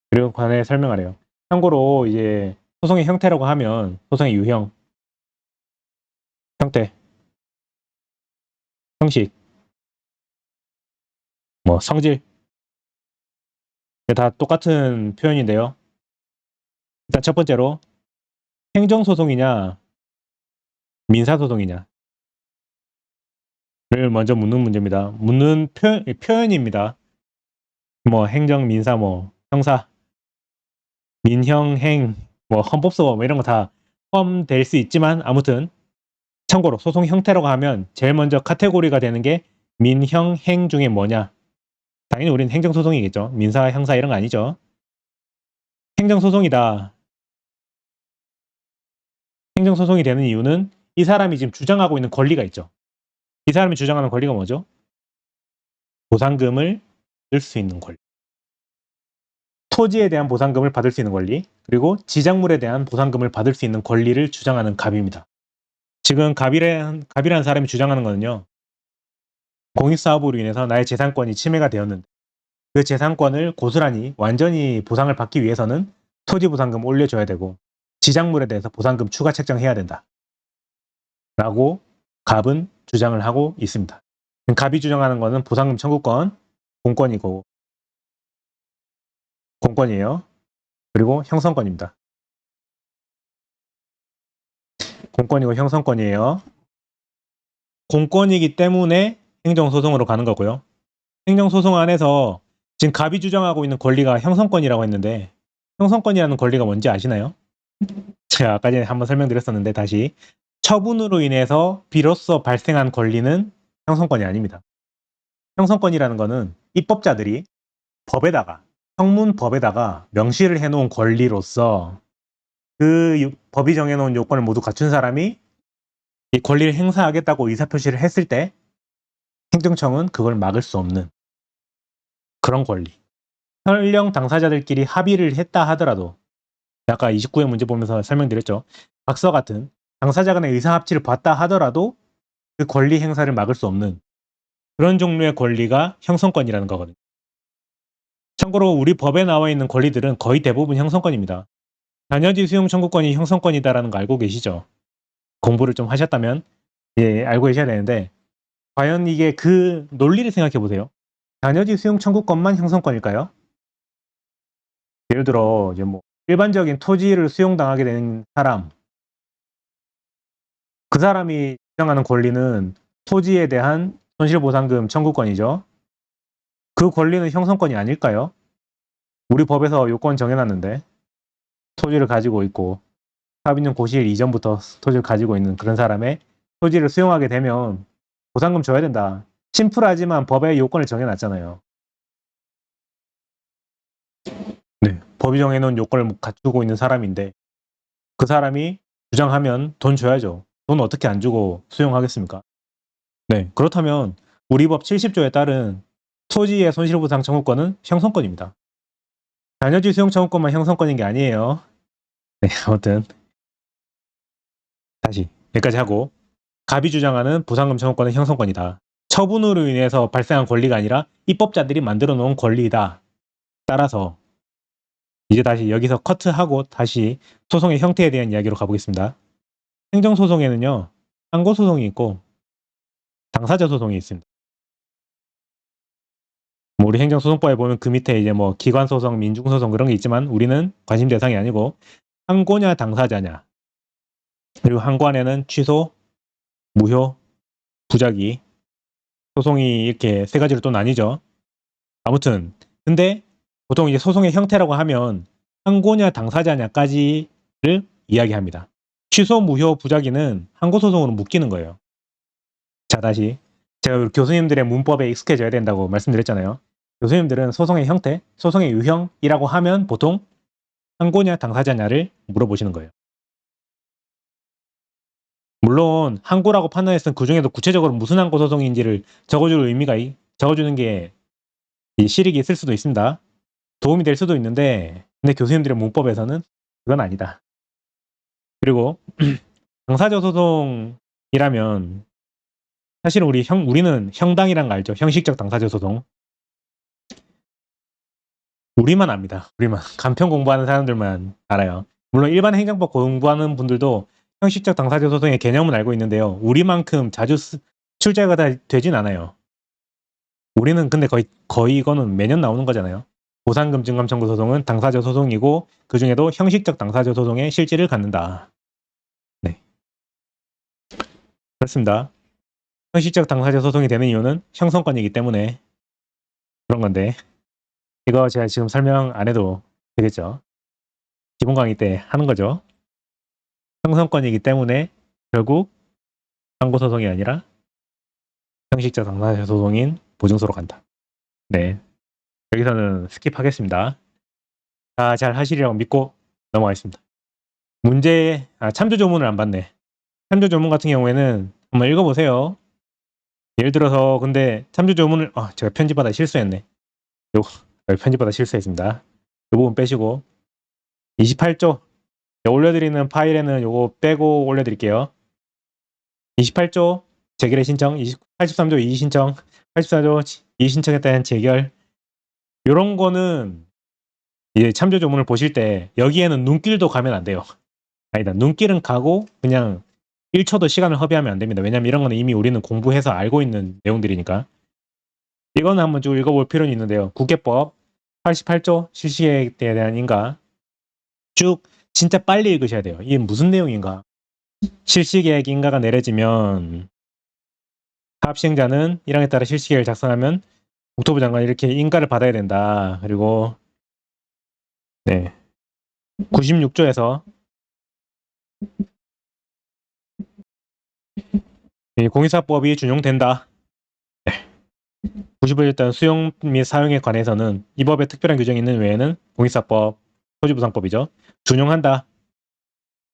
그리고 관해 설명하래요. 참고로 이제 소송의 형태라고 하면 소송의 유형, 형태, 형식, 뭐 성질 다 똑같은 표현인데요. 일단 첫 번째로 행정소송이냐 민사소송이냐를 먼저 묻는 문제입니다. 묻는 표현입니다. 뭐 행정, 민사, 뭐 형사, 민형, 행, 뭐 헌법소원 뭐 이런 거 다 포함될 수 있지만 아무튼 참고로 소송 형태라고 하면 제일 먼저 카테고리가 되는 게 민형, 행 중에 뭐냐. 당연히 우리는 행정소송이겠죠. 민사, 형사 이런 거 아니죠. 행정소송이다. 행정소송이 되는 이유는 이 사람이 지금 주장하고 있는 권리가 있죠. 이 사람이 주장하는 권리가 뭐죠? 보상금을 받을 수 있는 권리. 토지에 대한 보상금을 받을 수 있는 권리, 그리고 지작물에 대한 보상금을 받을 수 있는 권리를 주장하는 갑입니다. 지금 갑이라는 사람이 주장하는 거는요. 공익사업으로 인해서 나의 재산권이 침해가 되었는데 그 재산권을 고스란히 완전히 보상을 받기 위해서는 토지 보상금 올려줘야 되고 지작물에 대해서 보상금 추가 책정해야 된다. 라고 갑은 주장을 하고 있습니다. 갑이 주장하는 거는 보상금 청구권, 공권이에요. 그리고 형성권입니다. 공권이고 형성권이에요. 공권이기 때문에 행정소송으로 가는 거고요. 행정소송 안에서 지금 갑이 주장하고 있는 권리가 형성권이라고 했는데 형성권이라는 권리가 뭔지 아시나요? 제가 아까 전에 한번 설명드렸었는데 다시 처분으로 인해서 비로소 발생한 권리는 형성권이 아닙니다. 형성권이라는 거는 입법자들이 법에다가 형문법에다가 명시를 해놓은 권리로서 그 법이 정해놓은 요건을 모두 갖춘 사람이 이 권리를 행사하겠다고 의사표시를 했을 때 행정청은 그걸 막을 수 없는 그런 권리. 설령 당사자들끼리 합의를 했다 하더라도 아까 29회 문제 보면서 설명드렸죠. 각서 같은 당사자 간의 의사합치를 봤다 하더라도 그 권리 행사를 막을 수 없는 그런 종류의 권리가 형성권이라는 거거든요. 참고로 우리 법에 나와 있는 권리들은 거의 대부분 형성권입니다. 자녀지 수용 청구권이 형성권이다라는 거 알고 계시죠? 공부를 좀 하셨다면 알고 계셔야 되는데 과연 이게 그 논리를 생각해 보세요. 자녀지 수용 청구권만 형성권일까요? 예를 들어 이제 뭐 일반적인 토지를 수용당하게 된 사람, 그 사람이 주장하는 권리는 토지에 대한 손실보상금 청구권이죠. 그 권리는 형성권이 아닐까요? 우리 법에서 요건 정해놨는데 토지를 가지고 있고 사업인정 고시일 이전부터 토지를 가지고 있는 그런 사람의 토지를 수용하게 되면 보상금 줘야 된다. 심플하지만 법에 요건을 정해놨잖아요. 네, 법이 정해놓은 요건을 갖추고 있는 사람인데 그 사람이 주장하면 돈 줘야죠. 돈 어떻게 안 주고 수용하겠습니까? 네, 그렇다면 우리 법 70조에 따른 토지의 손실보상 청구권은 형성권입니다. 자녀지 수용 청구권만 형성권인 게 아니에요. 네, 아무튼 다시 여기까지 하고 갑이 주장하는 보상금 청구권은 형성권이다. 처분으로 인해서 발생한 권리가 아니라 입법자들이 만들어 놓은 권리이다. 따라서 이제 다시 여기서 커트하고 다시 소송의 형태에 대한 이야기로 가보겠습니다. 행정소송에는요, 항고소송이 있고 당사자 소송이 있습니다. 뭐 우리 행정소송법에 보면 그 밑에 이제 뭐 기관소송, 민중소송 그런 게 있지만 우리는 관심 대상이 아니고 항고냐 당사자냐, 그리고 항고안에는 취소, 무효, 부작위 소송이 이렇게 세 가지로 또 나뉘죠. 아무튼 근데 보통 이제 소송의 형태라고 하면 항고냐 당사자냐까지를 이야기합니다. 취소, 무효, 부작위는 항고소송으로 묶이는 거예요. 자, 다시 제가 교수님들의 문법에 익숙해져야 된다고 말씀드렸잖아요. 교수님들은 소송의 형태, 소송의 유형이라고 하면 보통 항고냐 당사자냐를 물어보시는 거예요. 물론 항고라고 판단했으면 그 중에도 구체적으로 무슨 항고 소송인지를 적어주는 게 실익이 있을 수도 있습니다. 도움이 될 수도 있는데 근데 교수님들의 문법에서는 그건 아니다. 그리고 당사자 소송이라면 사실 우리는 형당이란 거 알죠? 형식적 당사자 소송. 우리만 압니다. 우리만. 간편 공부하는 사람들만 알아요. 물론 일반 행정법 공부하는 분들도 형식적 당사자 소송의 개념은 알고 있는데요. 우리만큼 자주 출제가 되진 않아요. 우리는 근데 거의 이거는 매년 나오는 거잖아요. 보상금 증감 청구 소송은 당사자 소송이고 그 중에도 형식적 당사자 소송의 실질을 갖는다. 네, 그렇습니다. 형식적 당사자 소송이 되는 이유는 형성권이기 때문에 그런 건데 이거 제가 지금 설명 안 해도 되겠죠. 기본 강의 때 하는 거죠. 형성권이기 때문에 결국 항고소송이 아니라 형식적 당사자 소송인 보증소로 간다. 네, 여기서는 스킵하겠습니다. 자, 잘 하시리라고 믿고 넘어가겠습니다. 참조 조문을 안 봤네. 참조 조문 같은 경우에는 한번 읽어보세요. 예를 들어서 근데 참조 조문을 제가 편집하다 실수했네. 편집하다 실수했습니다. 이 부분 빼시고 28조 올려드리는 파일에는 요거 빼고 올려드릴게요. 28조 재결의 신청, 83조 이의 신청, 84조 이의 신청에 대한 재결 요런 거는 이제 참조 조문을 보실 때 여기에는 눈길도 가면 안 돼요. 아니다. 눈길은 가고 그냥 1초도 시간을 허비하면 안 됩니다. 왜냐면 이런 거는 이미 우리는 공부해서 알고 있는 내용들이니까. 이거는 한번 쭉 읽어볼 필요는 있는데요. 국회법 88조 실시계획에 대한 인가 쭉 진짜 빨리 읽으셔야 돼요. 이게 무슨 내용인가? 실시계획 인가가 내려지면 사업시행자는 1항에 따라 실시계획을 작성하면 국토부 장관 이렇게 인가를 받아야 된다. 그리고 96조에서 공유사법이 준용된다. 90을 일단 수용 및 사용에 관해서는 이 법에 특별한 규정이 있는 외에는 공유사법, 토지부상법이죠. 준용한다.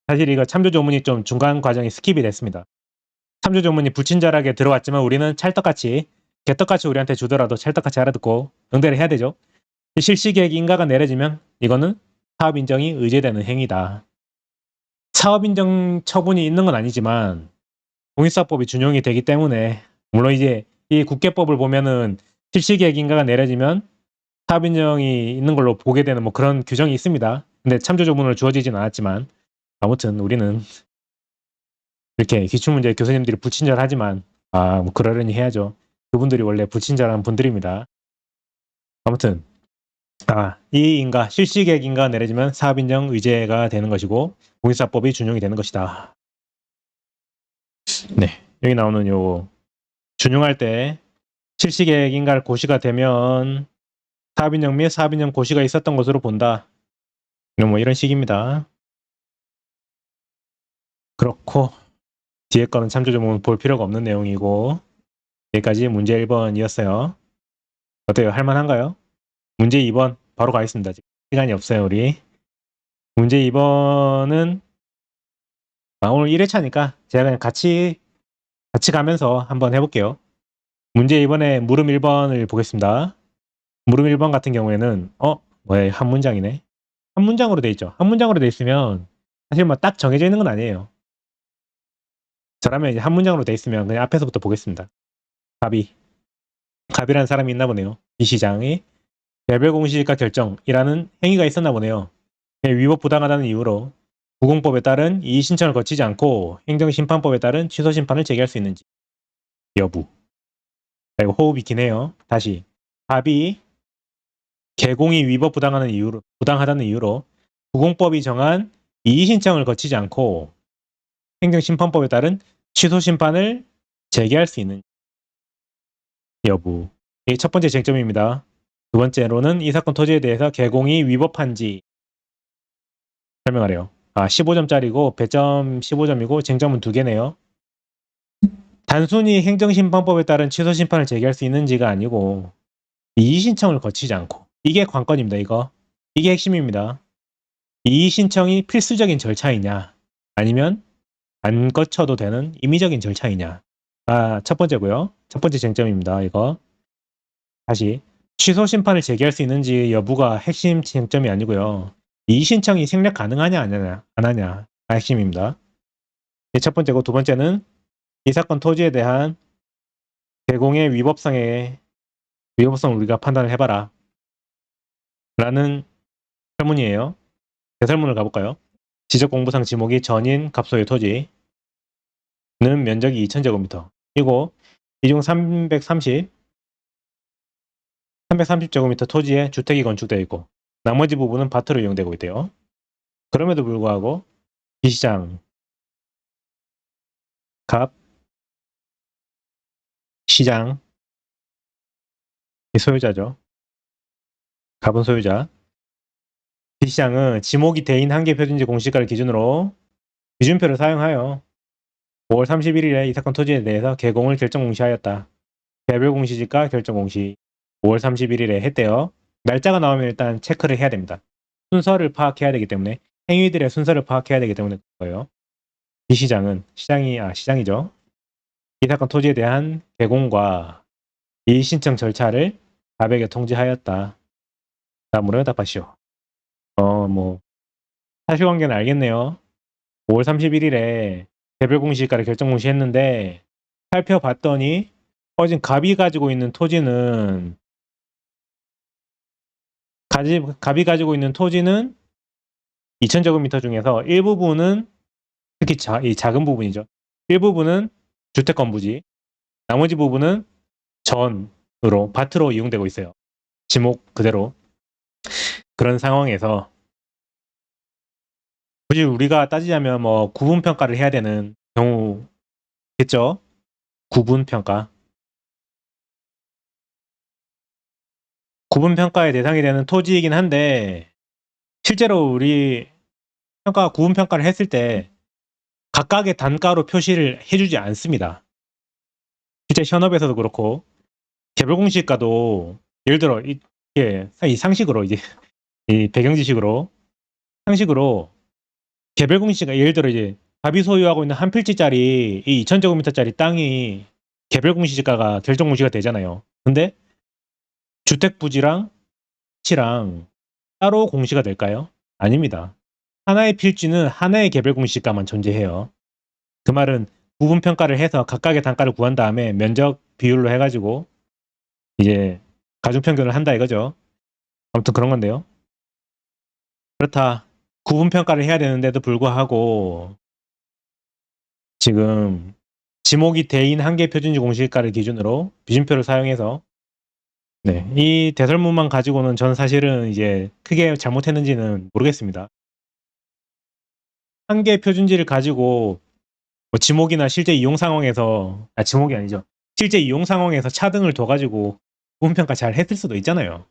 사실 이거 참조조문이 좀 중간 과정이 스킵이 됐습니다. 참조조문이 불친절하게 들어왔지만 우리는 찰떡같이 개떡같이 우리한테 주더라도 찰떡같이 알아듣고 응대를 해야 되죠. 실시계획 인가가 내려지면 이거는 사업인정이 의제되는 행위다. 사업인정 처분이 있는 건 아니지만 공인수사법이 준용이 되기 때문에 물론 이제 이 국계법을 보면은 실시계획인가가 내려지면 사업인정이 있는 걸로 보게 되는 뭐 그런 규정이 있습니다. 근데 참조 조문을 주어지진 않았지만 아무튼 우리는 이렇게 기출문제 교수님들이 불친절하지만 뭐 그러려니 해야죠. 그분들이 원래 불친절한 분들입니다. 아무튼 이 인가 실시계획인가가 내려지면 사업인정 의제가 되는 것이고 공인수사법이 준용이 되는 것이다. 네, 여기 나오는 요 준용할 때 실시계획인가를 고시가 되면 사업인정 및 사업인정 고시가 있었던 것으로 본다. 뭐 이런 식입니다. 그렇고 뒤에 거는 참조조문 볼 필요가 없는 내용이고 여기까지 문제 1번이었어요. 어때요? 할만한가요? 문제 2번 바로 가겠습니다. 시간이 없어요 우리. 문제 2번은 오늘 1회차니까 제가 그냥 같이 가면서 한번 해볼게요. 문제 2번에 물음 1번을 보겠습니다. 물음 1번 같은 경우에는 뭐야 한 문장이네. 한 문장으로 돼 있죠. 한 문장으로 돼 있으면 사실 뭐 딱 정해져 있는 건 아니에요. 저라면 이제 한 문장으로 돼 있으면 그냥 앞에서부터 보겠습니다. 갑이라는 사람이 있나 보네요. 이 시장이 개별 공시지가 결정이라는 행위가 있었나 보네요. 위법 부당하다는 이유로 구공법에 따른 이의 신청을 거치지 않고 행정심판법에 따른 취소 심판을 제기할 수 있는지 여부. 이거 호흡이 기네요. 다시 갑이 개공이 위법 부당하다는 이유로 구공법이 정한 이의 신청을 거치지 않고 행정심판법에 따른 취소 심판을 제기할 수 있는 여부. 이게 첫 번째 쟁점입니다. 두 번째로는 이 사건 토지에 대해서 개공이 위법한지 설명하래요. 15점짜리고 배점 15점이고 쟁점은 2개네요. 단순히 행정심판법에 따른 취소심판을 제기할 수 있는지가 아니고 이의신청을 거치지 않고 이게 관건입니다. 이게 핵심입니다. 이의신청이 필수적인 절차이냐 아니면 안 거쳐도 되는 임의적인 절차이냐. 첫 번째고요. 첫 번째 쟁점입니다. 다시 취소심판을 제기할 수 있는지 여부가 핵심 쟁점이 아니고요. 이의신청이 생략 가능하냐 안 하냐가 핵심입니다. 이게 첫 번째고 두 번째는 이 사건 토지에 대한 개공의 위법성을 우리가 판단을 해봐라 라는 설문이에요. 대설문을 가볼까요? 지적공부상 지목이 전인 갑소의 토지는 면적이 2000제곱미터 이고 이중 330제곱미터 토지에 주택이 건축되어 있고 나머지 부분은 밭으로 이용되고 있대요. 그럼에도 불구하고 비시장 갑 시장 소유자죠. 갑은 소유자. 비시장은 지목이 대인 한계 표준지 공시가를 기준으로 기준표를 사용하여 5월 31일에 이 사건 토지에 대해서 개공을 결정 공시하였다. 개별 공시지가 결정 공시 5월 31일에 했대요. 날짜가 나오면 일단 체크를 해야 됩니다. 순서를 파악해야 되기 때문에 행위들의 순서를 파악해야 되기 때문에 그거예요. 비시장은 시장이죠. 이 사건 토지에 대한 개공과 이의 신청 절차를 갑에게 통지하였다. 다음으로 답하시오. 사실관계는 알겠네요. 5월 31일에 개별 공시가를 결정 공시했는데 살펴봤더니 지금 갑이 가지고 있는 토지는 2000제곱미터 중에서 일부분은 특히 이 작은 부분이죠. 일부분은 주택권 부지, 나머지 부분은 전으로 밭으로 이용되고 있어요. 지목 그대로. 그런 상황에서 굳이 우리가 따지자면 뭐 구분평가를 해야 되는 경우겠죠. 구분평가. 구분평가의 대상이 되는 토지이긴 한데 실제로 우리 구분평가를 했을 때 각각의 단가로 표시를 해주지 않습니다. 실제 현업에서도 그렇고 개별공시가도 예를 들어 이 상식으로 이제 이 배경지식으로 상식으로 개별공시가 예를 들어 이제 갑이 소유하고 있는 한 필지짜리 이 2000제곱미터짜리 땅이 개별공시지가가 결정공시가 되잖아요. 근데 주택부지랑 치랑 따로 공시가 될까요? 아닙니다. 하나의 필지는 하나의 개별공시가만 존재해요. 그 말은 구분 평가를 해서 각각의 단가를 구한 다음에 면적 비율로 해가지고 이제 가중 평균을 한다 이거죠. 아무튼 그런 건데요. 그렇다. 구분 평가를 해야 되는데도 불구하고 지금 지목이 대인 한계 표준지 공시가를 기준으로 비준표를 사용해서 이 대설문만 가지고는 저는 사실은 이제 크게 잘못했는지는 모르겠습니다. 한계 표준지를 가지고 뭐 지목이나 실제 이용 상황에서 지목이 아니죠. 실제 이용 상황에서 차등을 둬가지고 구분평가 잘 했을 수도 있잖아요.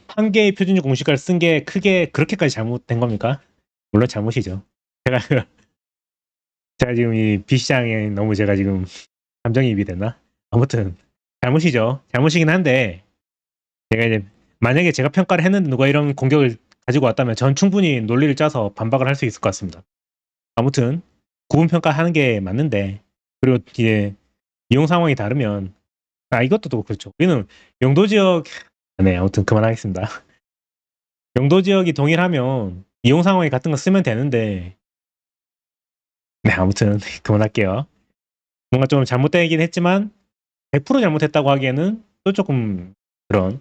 한계의 표준지 공시가를 쓴 게 크게 그렇게까지 잘못된 겁니까? 물론 잘못이죠. 제가 지금 이 비시장에 너무 제가 지금 감정이입이 됐나? 아무튼 잘못이죠. 잘못이긴 한데 제가 이제 만약에 제가 평가를 했는데 누가 이런 공격을 가지고 왔다면 전 충분히 논리를 짜서 반박을 할 수 있을 것 같습니다. 아무튼 구분 평가하는 게 맞는데 그리고 이제 이용 상황이 다르면 이것도 또 그렇죠. 우리는 용도 지역 아무튼 그만하겠습니다. 용도 지역이 동일하면 이용 상황이 같은 거 쓰면 되는데 아무튼 그만할게요. 뭔가 좀 잘못되긴 했지만 100% 잘못했다고 하기에는 또 조금 그런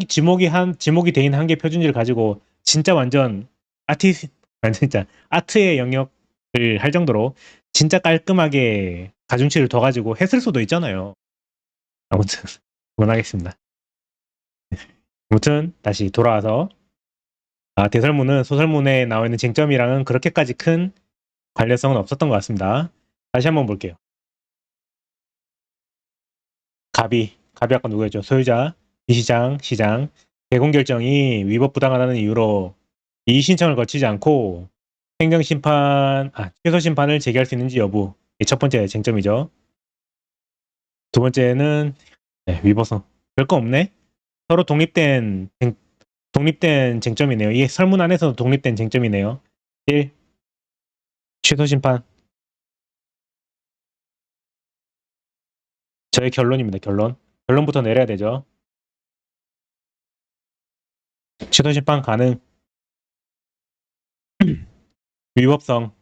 지목이 대인 한계 표준지를 가지고 진짜 완전 진짜 아트의 영역을 할 정도로 진짜 깔끔하게 가중치를 더 가지고 했을 수도 있잖아요. 아무튼 그만하겠습니다. 아무튼 다시 돌아와서 대설문은 소설문에 나와 있는 쟁점이랑은 그렇게까지 큰 관련성은 없었던 것 같습니다. 다시 한번 볼게요. 갑이 아까 누구였죠? 소유자, 비시장, 시장 개공 결정이 위법 부당하다는 이유로 이의 신청을 거치지 않고 행정심판, 최소심판을 제기할 수 있는지 여부. 첫 번째 쟁점이죠. 두 번째는 위법성. 별거 없네. 서로 독립된 쟁점이네요. 이 설문 안에서 독립된 쟁점이네요. 1. 최소심판. 저의 결론입니다. 결론부터 내려야 되죠. 최소심판 가능. 위법성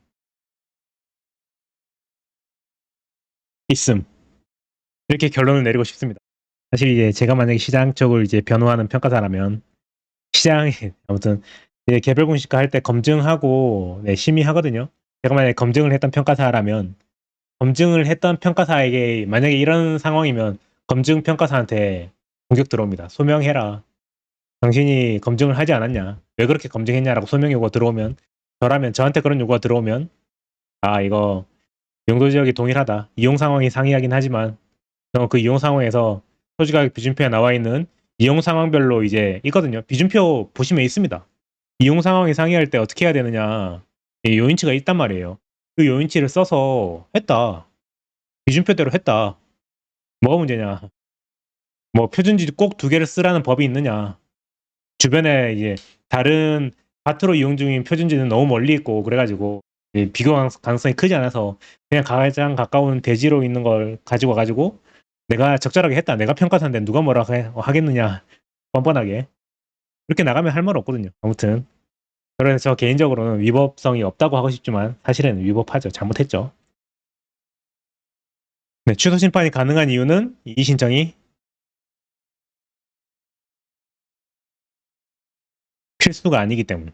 있음. 이렇게 결론을 내리고 싶습니다. 사실 이제 제가 만약에 시장 쪽을 이제 변호하는 평가사라면 시장에 아무튼 개별 공시가 할 때 검증하고 심의하거든요. 제가 만약에 검증을 했던 평가사라면 검증을 했던 평가사에게 만약에 이런 상황이면 검증 평가사한테 공격 들어옵니다. 소명해라. 당신이 검증을 하지 않았냐? 왜 그렇게 검증했냐라고 소명 요구가 들어오면 저라면 저한테 그런 요구가 들어오면 이거 용도 지역이 동일하다. 이용 상황이 상이하긴 하지만 그 이용 상황에서 토지가격 비준표에 나와 있는 이용 상황별로 이제 있거든요. 비준표 보시면 있습니다. 이용 상황이 상이할 때 어떻게 해야 되느냐 요인치가 있단 말이에요. 그 요인치를 써서 했다. 비준표대로 했다. 뭐가 문제냐? 뭐 표준지 꼭 2개를 쓰라는 법이 있느냐? 주변에 이제 다른 밭으로 이용 중인 표준지는 너무 멀리 있고 그래가지고 비교 가능성이 크지 않아서 그냥 가장 가까운 대지로 있는 걸 가지고 와가지고 내가 적절하게 했다. 내가 평가사인데 누가 뭐라 하겠느냐. 뻔뻔하게. 그렇게 나가면 할 말 없거든요. 아무튼 그래서 저 개인적으로는 위법성이 없다고 하고 싶지만 사실은 위법하죠. 잘못했죠. 취소 심판이 가능한 이유는 이의 신청이 필수가 아니기 때문.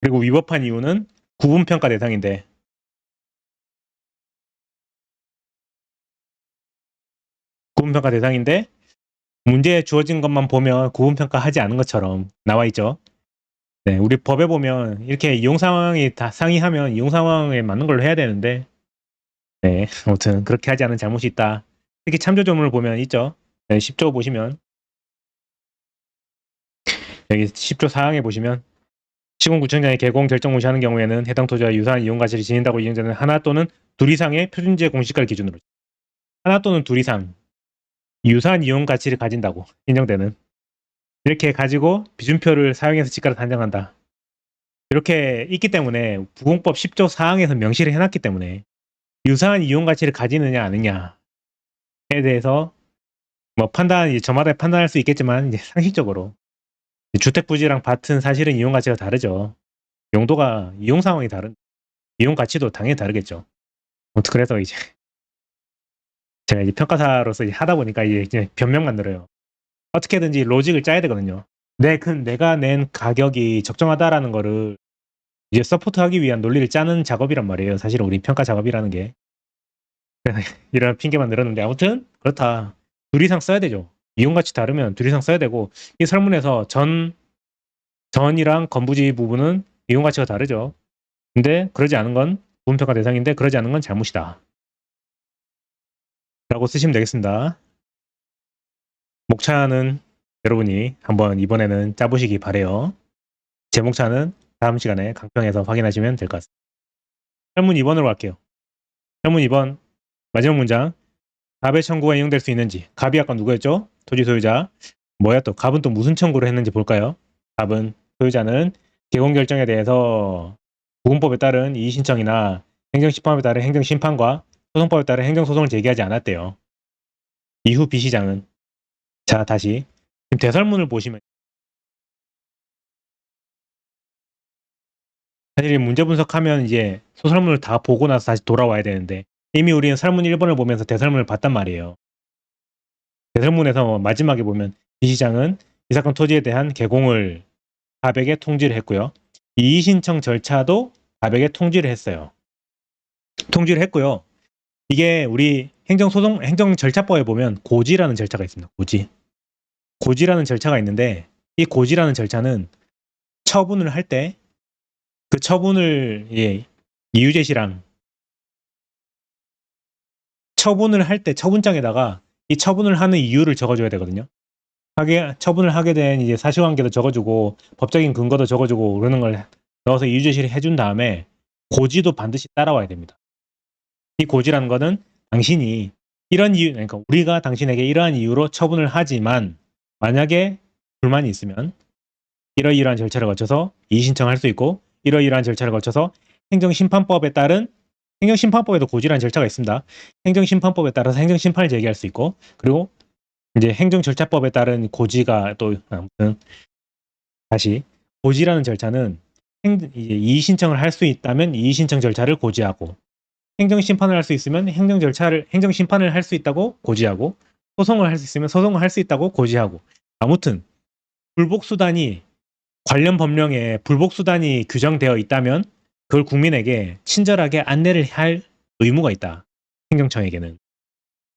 그리고 위법한 이유는 구분평가 대상인데 문제에 주어진 것만 보면 구분평가 하지 않은 것처럼 나와 있죠. 우리 법에 보면 이렇게 이용 상황이 다 상이하면 이용 상황에 맞는 걸로 해야 되는데 아무튼 그렇게 하지 않은 잘못이 있다. 특히 참조조문을 보면 있죠. 10조 보시면 여기 10조 사항에 보시면 시군구청장이 개공 결정 무시하는 경우에는 해당 토지와 유사한 이용 가치를 지닌다고 이용자는 하나 또는 둘 이상의 표준지의 공시가를 기준으로 하나 또는 둘 이상 유사한 이용 가치를 가진다고 인정되는 이렇게 가지고 비준표를 사용해서 지가를 산정한다. 이렇게 있기 때문에 부공법 10조 사항에서 명시를 해놨기 때문에 유사한 이용 가치를 가지느냐 아니냐에 대해서 뭐 저마다 판단할 수 있겠지만 이제 상식적으로 주택 부지랑 밭은 사실은 이용 가치가 다르죠. 용도가 이용 상황이 다른 이용 가치도 당연히 다르겠죠. 그래서 이제 제가 이제 평가사로서 이제 하다 보니까 이제 변명만 늘어요. 어떻게든지 로직을 짜야 되거든요. 내가 낸 가격이 적정하다라는 거를 이제 서포트하기 위한 논리를 짜는 작업이란 말이에요. 사실은 우리 평가 작업이라는 게. 이런 핑계만 늘었는데 아무튼 그렇다. 둘 이상 써야 되죠. 이용 가치 다르면 둘 이상 써야 되고 이 설문에서 전이랑 건부지 부분은 이용 가치가 다르죠. 근데 그러지 않은 건 부분평가 대상인데 그러지 않은 건 잘못이다. 라고 쓰시면 되겠습니다. 목차는 여러분이 한번 이번에는 짜보시기 바래요. 제 목차는 다음 시간에 강평에서 확인하시면 될 것 같습니다. 설문 2번으로 갈게요. 설문 2번 마지막 문장. 갑의 청구가 이용될 수 있는지. 갑이 아까 누구였죠? 토지 소유자. 뭐야 또 갑은 또 무슨 청구를 했는지 볼까요? 갑은 소유자는 개공 결정에 대해서 부분법에 따른 이의신청이나 행정심판에 따른 행정심판과 소송법에 따른 행정소송을 제기하지 않았대요. 이후 B 시장은 자 다시 지금 대설문을 보시면 사실 문제 분석하면 이제 소설문을 다 보고 나서 다시 돌아와야 되는데 이미 우리는 설문 1번을 보면서 대설문을 봤단 말이에요. 대설문에서 마지막에 보면 B 시장은 이 사건 토지에 대한 개공을 갑에게 통지를 했고요. 이의신청 절차도 갑에게 통지를 했어요. 통지를 했고요. 이게 우리 행정절차법에 보면 고지라는 절차가 있습니다. 고지라는 절차가 있는데 이 고지라는 절차는 처분을 할 때 그 처분을 이유 제시랑 처분을 할 때 처분장에다가 이 처분을 하는 이유를 적어줘야 되거든요. 처분을 하게 된 이제 사실관계도 적어주고 법적인 근거도 적어주고 그러는 걸 넣어서 이유 제시를 해준 다음에 고지도 반드시 따라와야 됩니다. 이 고지라는 거는 당신이 이런 이유, 그러니까 우리가 당신에게 이러한 이유로 처분을 하지만 만약에 불만이 있으면 이러이러한 절차를 거쳐서 이의신청할 수 있고 이러이러한 절차를 거쳐서 행정심판법에 따른 행정심판법에도 고지라는 절차가 있습니다. 행정심판법에 따라서 행정심판을 제기할 수 있고 그리고 이제 행정절차법에 따른 고지가 또 아무튼 다시 고지라는 절차는 이의신청을 할 수 있다면 이의신청 절차를 고지하고 행정심판을 할 수 있으면 행정심판을 할 수 있다고 고지하고 소송을 할 수 있으면 소송을 할 수 있다고 고지하고 아무튼 불복수단이 관련 법령에 불복수단이 규정되어 있다면 그걸 국민에게 친절하게 안내를 할 의무가 있다. 행정청에게는.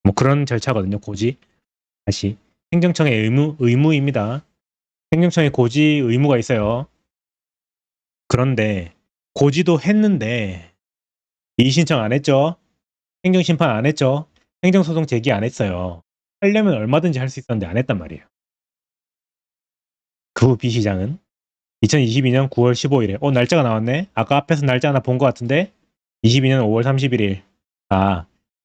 뭐 그런 절차거든요. 고지. 다시. 행정청의 의무입니다. 행정청에 고지 의무가 있어요. 그런데 고지도 했는데 이의신청 안 했죠? 행정심판 안 했죠? 행정소송 제기 안 했어요. 하려면 얼마든지 할 수 있었는데 안 했단 말이에요. 그 후 B 시장은 2022년 9월 15일에 날짜가 나왔네. 아까 앞에서 날짜 하나 본 것 같은데 22년 5월 31일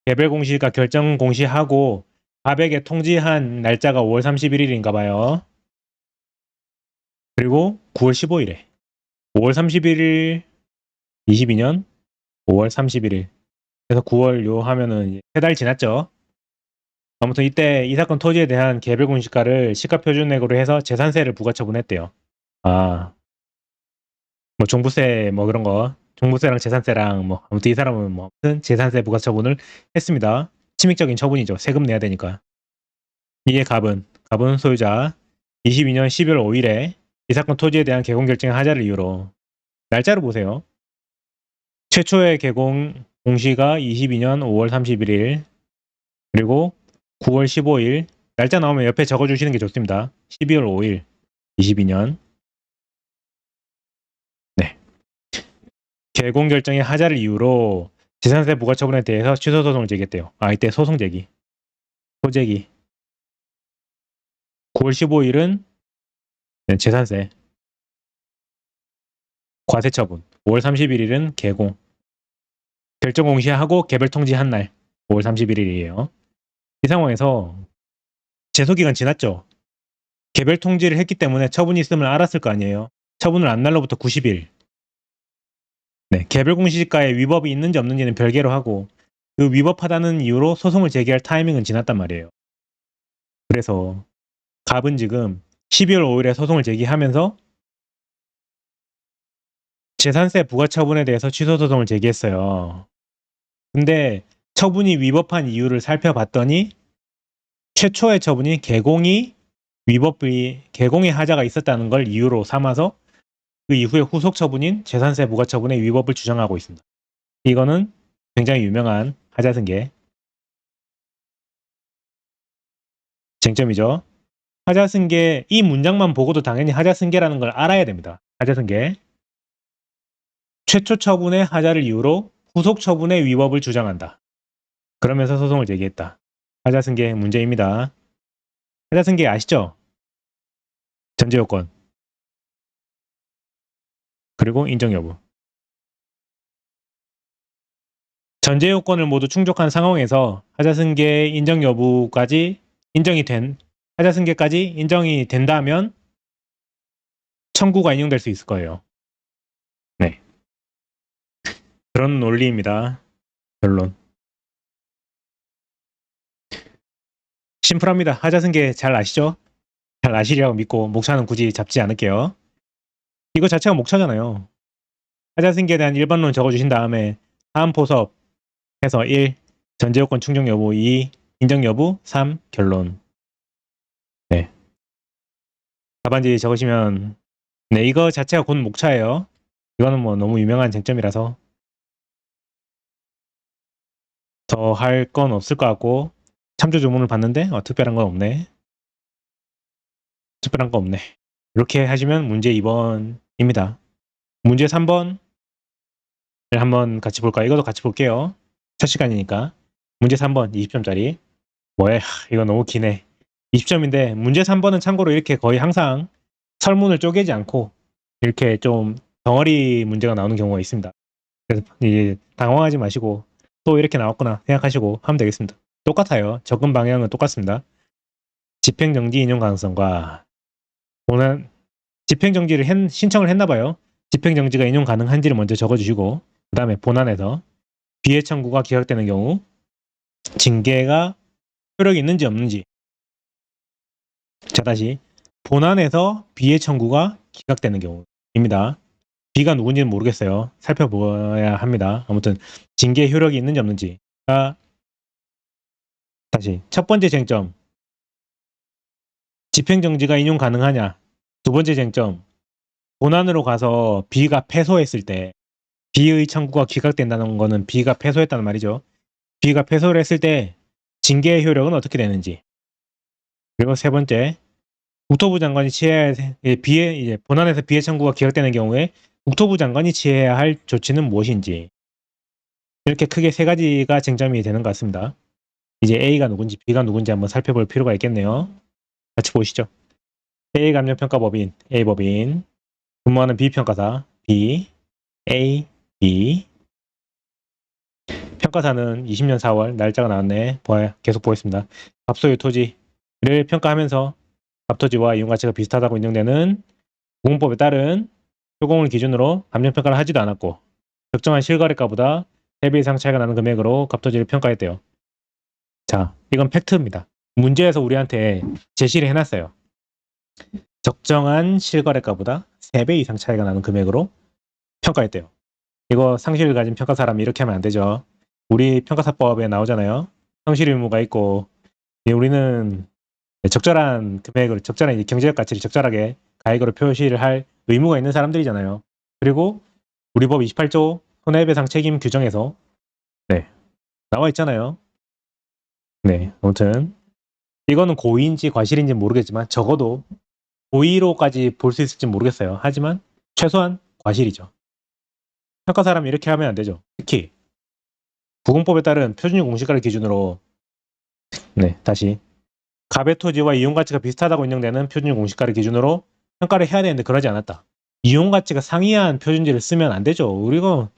개별 공시가 결정 공시하고 갑에게 통지한 날짜가 5월 31일인가 봐요. 그리고 9월 15일에 5월 31일 22년 5월 31일 그래서 9월 요 하면은 3달 지났죠. 아무튼 이때 이 사건 토지에 대한 개별 공시가를 시가표준액으로 해서 재산세를 부과처분했대요. 뭐 종부세 뭐 그런 거 종부세랑 재산세랑 뭐 아무튼 이 사람은 뭐 아무튼 재산세 부과처분을 했습니다. 침익적인 처분이죠. 세금 내야 되니까. 이게 갑은 소유자 22년 12월 5일에 이 사건 토지에 대한 개공 결정의 하자를 이유로 날짜를 보세요. 최초의 개공 공시가 22년 5월 31일 그리고 9월 15일 날짜 나오면 옆에 적어주시는 게 좋습니다. 12월 5일 22년 네. 개공 결정의 하자를 이유로 재산세 부과처분에 대해서 취소소송을 제기했대요. 이때 소송 제기. 소제기. 9월 15일은 재산세. 과세처분. 5월 31일은 개공. 결정 공시하고 개별 통지한 날 5월 31일이에요. 이 상황에서 제소기간 지났죠. 개별 통지를 했기 때문에 처분이 있음을 알았을 거 아니에요. 처분을 안 날로부터 90일. 네, 개별 공시지가에 위법이 있는지 없는지는 별개로 하고 그 위법하다는 이유로 소송을 제기할 타이밍은 지났단 말이에요. 그래서 갑은 지금 12월 5일에 소송을 제기하면서 재산세 부과 처분에 대해서 취소 소송을 제기했어요. 근데 처분이 위법한 이유를 살펴봤더니 최초의 처분이 개공의 하자가 있었다는 걸 이유로 삼아서 그 이후에 후속 처분인 재산세 부과 처분의 위법을 주장하고 있습니다. 이거는 굉장히 유명한 하자승계 쟁점이죠. 하자승계 이 문장만 보고도 당연히 하자승계라는 걸 알아야 됩니다. 하자승계 최초 처분의 하자를 이유로 후속 처분의 위법을 주장한다. 그러면서 소송을 제기했다. 하자승계 문제입니다. 하자승계 아시죠? 전제요건 그리고 인정 여부. 전제요건을 모두 충족한 상황에서 하자승계 인정 여부까지 하자승계까지 인정이 된다면 청구가 인용될 수 있을 거예요. 네. 그런 논리입니다. 결론. 심플합니다. 하자승계 잘 아시죠? 잘 아시리라고 믿고 목차는 굳이 잡지 않을게요. 이거 자체가 목차잖아요. 하자승계에 대한 일반론 적어주신 다음에 다음 포섭 해서 1. 전제요건 충족 여부 2. 인정 여부 3. 결론. 네. 답안지 적으시면 네, 이거 자체가 곧 목차예요. 이거는 뭐 너무 유명한 쟁점이라서 더 할 건 없을 것 같고 참조 조문을 봤는데 특별한 건 없네. 특별한 거 없네. 이렇게 하시면 문제 2번입니다. 문제 3번을 한번 같이 볼까요? 이것도 같이 볼게요. 첫 시간이니까. 문제 3번 20점짜리. 뭐야? 이거 너무 기네. 20점인데 문제 3번은 참고로 이렇게 거의 항상 설문을 쪼개지 않고 이렇게 좀 덩어리 문제가 나오는 경우가 있습니다. 그래서 이제 당황하지 마시고 또 이렇게 나왔구나 생각하시고 하면 되겠습니다. 똑같아요. 접근 방향은 똑같습니다. 집행정지 인용 가능성과 본안 집행정지를 신청을 했나 봐요. 집행정지가 인용 가능한지를 먼저 적어주시고 그 다음에 본안에서 비해 청구가 기각되는 경우 징계가 효력이 있는지 없는지. 자, 다시 본안에서 비해 청구가 기각되는 경우입니다. B가 누군지는 모르겠어요. 살펴봐야 합니다. 아무튼 징계 효력이 있는지 없는지가 다시 첫 번째 쟁점 집행정지가 인용 가능하냐. 두 번째 쟁점 본안으로 가서 B가 패소했을 때 B의 청구가 기각된다는 거는 B가 패소했다는 말이죠. B가 패소를 했을 때 징계의 효력은 어떻게 되는지. 그리고 세 번째 국토부 장관이 취해야 이제 본안에서 비해 청구가 기각되는 경우에 국토부 장관이 취해야 할 조치는 무엇인지. 이렇게 크게 세 가지가 쟁점이 되는 것 같습니다. 이제 A가 누군지 B가 누군지 한번 살펴볼 필요가 있겠네요. 같이 보시죠. A 감정평가법인 A법인 근무하는 B평가사 B A B 평가사는 20년 4월 날짜가 나왔네. 계속 보겠습니다. 갑소유 토지를 평가하면서 갑토지와 이용가치가 비슷하다고 인정되는 공공법에 따른 효공을 기준으로 감정평가를 하지도 않았고 적정한 실거래가보다 3배 이상 차이가 나는 금액으로 갑토지를 평가했대요. 자, 이건 팩트입니다. 문제에서 우리한테 제시를 해놨어요. 적정한 실거래가보다 3배 이상 차이가 나는 금액으로 평가했대요. 이거 상실을 가진 평가사라면 이렇게 하면 안 되죠. 우리 평가사법에 나오잖아요. 상실 의무가 있고 우리는 적절한 금액을 적절한 경제적 가치를 적절하게 가액으로 표시를 할 의무가 있는 사람들이잖아요. 그리고 우리 법 28조 손해배상 책임 규정에서 네, 나와 있잖아요. 네, 아무튼 이거는 고의인지 과실인지 모르겠지만 적어도 고의로까지 볼 수 있을지 모르겠어요. 하지만 최소한 과실이죠. 평가사람이 이렇게 하면 안 되죠. 특히 부공법에 따른 표준유 공시가를 기준으로 네, 다시 가배 토지와 이용 가치가 비슷하다고 인정되는 표준유 공시가를 기준으로 평가를 해야 되는데 그러지 않았다. 이용 가치가 상이한 표준지를 쓰면 안 되죠. 우리가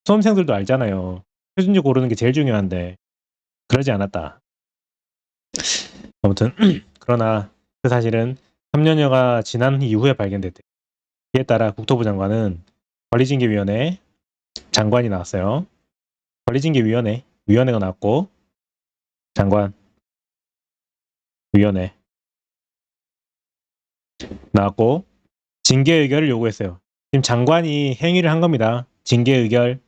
수험생들도 알잖아요. 표준지 고르는 게 제일 중요한데 그러지 않았다. 아무튼 그러나 그 사실은 3년여가 지난 이후에 발견됐대. 이에 따라 국토부 장관은 관리징계위원회 장관이 나왔어요. 위원회가 나왔고 장관 위원회 나왔고 징계 의결을 요구했어요. 지금 장관이 행위를 한 겁니다. 징계 의결.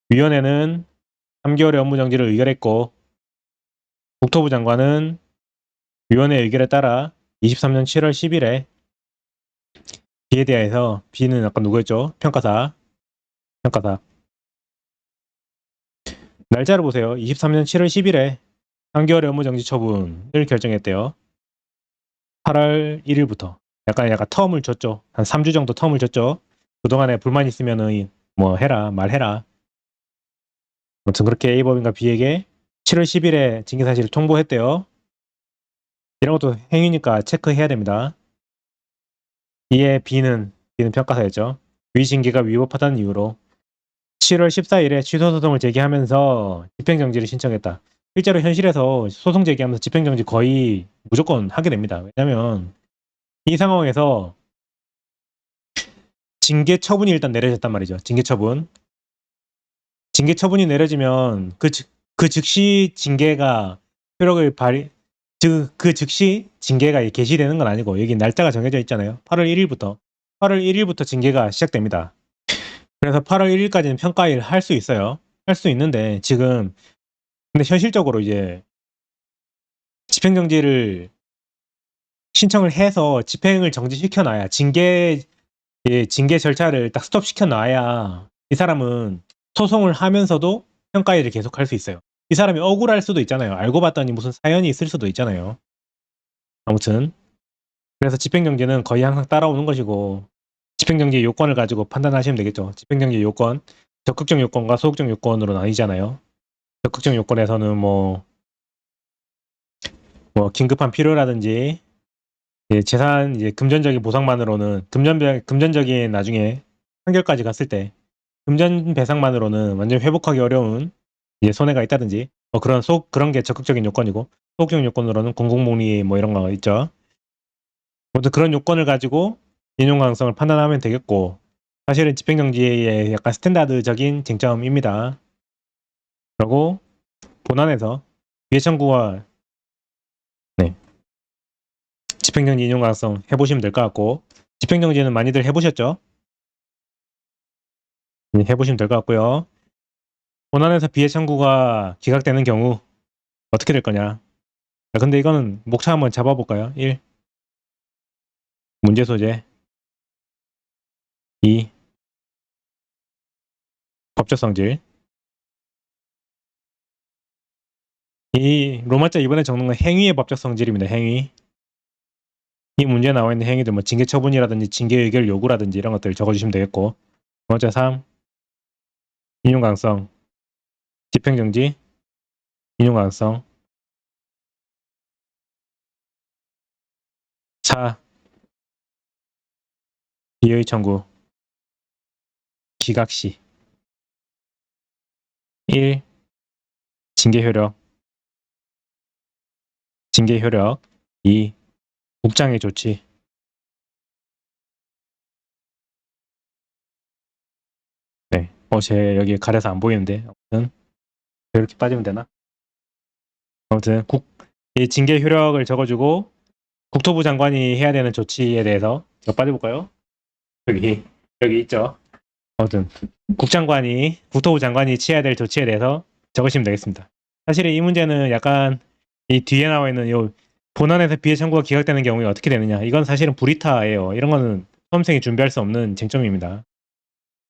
위원회는 3개월의 업무 정지를 의결했고 국토부 장관은 위원회 의결에 따라 23년 7월 10일에 B에 대해서 B는 아까 누구였죠? 평가사. 날짜를 보세요. 23년 7월 10일에 3개월의 업무 정지 처분을 결정했대요. 8월 1일부터 약간 텀을 줬죠. 한 3주 정도 텀을 줬죠. 그동안에 불만 있으면은 뭐 해라, 말해라. 아무튼 그렇게 A법인과 B에게 7월 10일에 징계 사실을 통보했대요. 이런 것도 행위니까 체크해야 됩니다. 이에 B는 평가사였죠. 위 징계가 위법하다는 이유로 7월 14일에 취소 소송을 제기하면서 집행정지를 신청했다. 실제로 현실에서 소송 제기하면서 집행정지 거의 무조건 하게 됩니다. 왜냐면 이 상황에서 징계 처분이 일단 내려졌단 말이죠. 징계 처분이 내려지면 그 즉시 징계가 효력을 그 즉시 징계가 개시되는 건 아니고 여기 날짜가 정해져 있잖아요. 8월 1일부터 징계가 시작됩니다. 그래서 8월 1일까지는 평가일 할 수 있어요. 할 수 있는데 지금 근데 현실적으로 이제 집행정지를 신청을 해서 집행을 정지시켜 놔야 징계 절차를 딱 스톱시켜 놔야 이 사람은 소송을 하면서도 평가일을 계속 할 수 있어요. 이 사람이 억울할 수도 있잖아요. 알고 봤더니 무슨 사연이 있을 수도 있잖아요. 아무튼 그래서 집행정지는 거의 항상 따라오는 것이고 집행정지 요건을 가지고 판단하시면 되겠죠. 집행정지 요건, 적극적 요건과 소극적 요건으로 나뉘잖아요. 적극적 요건에서는 뭐 긴급한 필요라든지 재산 금전적인 보상만으로는 금전적인 나중에 판결까지 갔을 때 금전 배상만으로는 완전 회복하기 어려운 손해가 있다든지 그런 게 적극적인 요건이고 소극적 요건으로는 공공복리 이런 거 있죠. 아무튼 그런 요건을 가지고 인용 가능성을 판단하면 되겠고 사실은 집행정지의 약간 스탠다드적인 쟁점입니다. 그리고 본안에서 비해 청구와 집행정지 인용 가능성 해보시면 될 것 같고 집행정지는 많이들 해보셨죠? 해보시면 될 것 같고요. 본안에서 비해 청구가 기각되는 경우 어떻게 될 거냐? 근데 이거는 목차 한번 잡아볼까요? 1. 문제 소재 2. 법적 성질 이 로마자 이번에 적는 건 행위의 법적 성질입니다. 행위. 이 문제에 나와 있는 행위들 징계 처분이라든지 징계 의결 요구라든지 이런 것들 적어주시면 되겠고 로마자 3. 인용 가능성 집행정지 인용 가능성 4. 비의 청구 기각시 1. 징계 효력 2. 국장의 조치 네. 제 여기 가려서 안 보이는데 아무튼 이렇게 빠지면 되나? 아무튼 이 징계 효력을 적어주고 국토부 장관이 해야 되는 조치에 대해서 빠져볼까요? 여기 있죠. 아무튼 국토부 장관이 취해야 될 조치에 대해서 적으시면 되겠습니다. 사실 이 문제는 약간 이 뒤에 나와 있는 요 본안에서 비해 청구가 기각되는 경우에 어떻게 되느냐 이건 사실은 불이타예요. 이런 거는 수험생이 준비할 수 없는 쟁점입니다.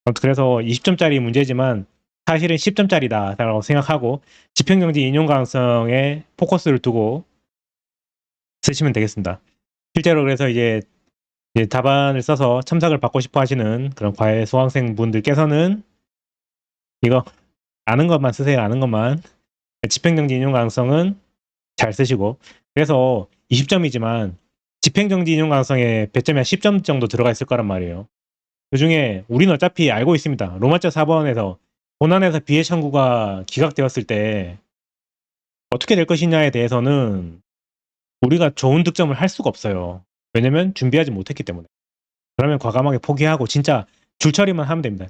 아무튼 그래서 20점짜리 문제지만 사실은 10점짜리다라고 생각하고 집행정지 인용 가능성에 포커스를 두고 쓰시면 되겠습니다. 실제로 그래서 이제 답안을 써서 첨삭을 받고 싶어 하시는 그런 과외 수강생 분들께서는 이거 아는 것만 쓰세요. 아는 것만. 집행정지 인용 가능성은 잘 쓰시고 그래서 20점이지만 집행정지 인용 가능성에 배점이 한 10점 정도 들어가 있을 거란 말이에요. 그중에 우리는 어차피 알고 있습니다. 로마자 4번에서 본안에서 비해 청구가 기각되었을 때 어떻게 될 것이냐에 대해서는 우리가 좋은 득점을 할 수가 없어요. 왜냐면 준비하지 못했기 때문에. 그러면 과감하게 포기하고 진짜 줄처리만 하면 됩니다.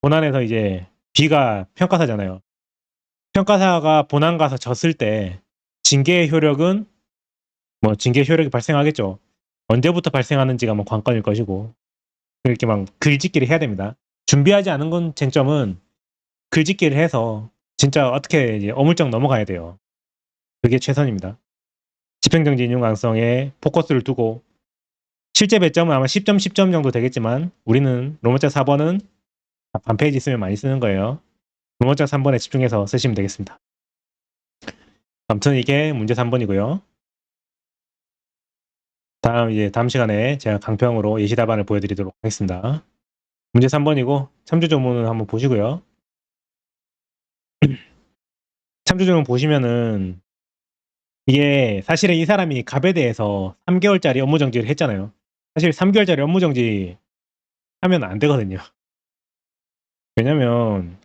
본안에서 이제 B가 평가사잖아요. 평가사가 본안 가서 졌을 때 징계의 효력은 징계 효력이 발생하겠죠. 언제부터 발생하는지가 관건일 것이고 이렇게 막 글짓기를 해야 됩니다. 준비하지 않은 건 쟁점은 글짓기를 해서 진짜 어떻게 이제 어물쩍 넘어가야 돼요. 그게 최선입니다. 집행정지 인용 가능성에 포커스를 두고 실제 배점은 아마 10점, 10점 정도 되겠지만 우리는 로마자 4번은 반 페이지 쓰면 많이 쓰는 거예요. 로마자 3번에 집중해서 쓰시면 되겠습니다. 아무튼 이게 문제 3번이고요. 다음 시간에 제가 강평으로 예시 답안을 보여드리도록 하겠습니다. 문제 3번이고 참조 조문을 한번 보시고요. 참조 조문 보시면은 이게 사실은 이 사람이 갑에 대해서 3개월짜리 업무 정지를 했잖아요. 사실 3개월짜리 업무 정지 하면 안 되거든요. 왜냐면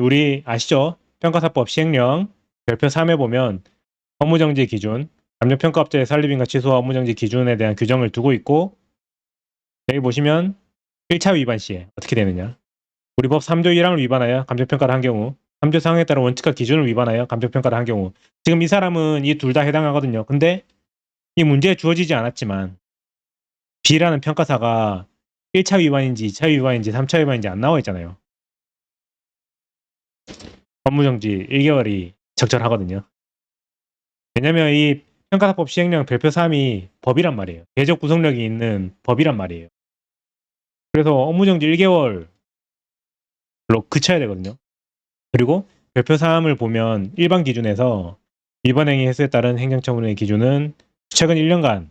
우리 아시죠? 평가사법 시행령 별표 3에 보면 업무정지 기준, 감정평가업자의 설립인가 취소와 업무정지 기준에 대한 규정을 두고 있고 여기 보시면 1차 위반 시에 어떻게 되느냐. 우리 법 3조 1항을 위반하여 감정평가를 한 경우 3조 상황에 따른 원칙과 기준을 위반하여 감정평가를 한 경우 지금 이 사람은 이 둘 다 해당하거든요. 근데 이 문제에 주어지지 않았지만 B라는 평가사가 1차 위반인지 2차 위반인지 3차 위반인지 안 나와 있잖아요. 업무정지 1개월이 적절하거든요. 왜냐면 이 평가사법 시행령 별표 3이 법이란 말이에요. 대적 구속력이 있는 법이란 말이에요. 그래서 업무정지 1개월로 그쳐야 되거든요. 그리고 별표 3을 보면 일반 기준에서 위반 행위 횟수에 따른 행정처분의 기준은 최근 1년간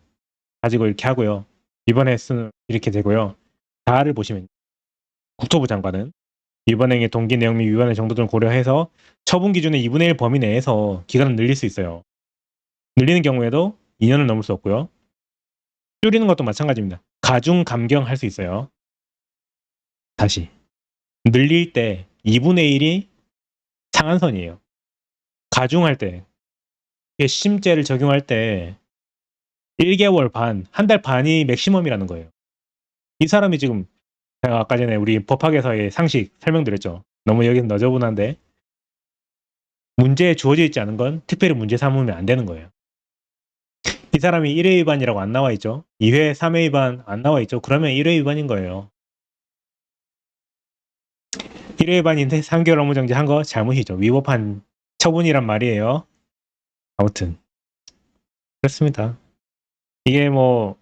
가지고 이렇게 하고요. 위반 횟수는 이렇게 되고요. 다를 보시면 국토부 장관은 위반 행위 동기 내용 및 위반의 정도 등을 고려해서 처분 기준의 2분의 1 범위 내에서 기간을 늘릴 수 있어요. 늘리는 경우에도 2년을 넘을 수 없고요. 줄이는 것도 마찬가지입니다. 가중 감경할 수 있어요. 다시 늘릴 때 2분의 1이 상한선이에요. 가중할 때 심죄를 적용할 때 1개월 반, 한 달 반이 맥시멈이라는 거예요. 이 사람이 지금 제가 아까 전에 우리 법학에서의 상식 설명드렸죠. 너무 여기서 너저분한데 문제에 주어져 있지 않은 건 특별히 문제 삼으면 안 되는 거예요. 이 사람이 1회 위반이라고 안 나와 있죠. 2회, 3회 위반 안 나와 있죠. 그러면 1회 위반인 거예요. 1회 위반인데 3개월 업무정지 한 거 잘못이죠. 위법한 처분이란 말이에요. 아무튼 그렇습니다. 이게 뭐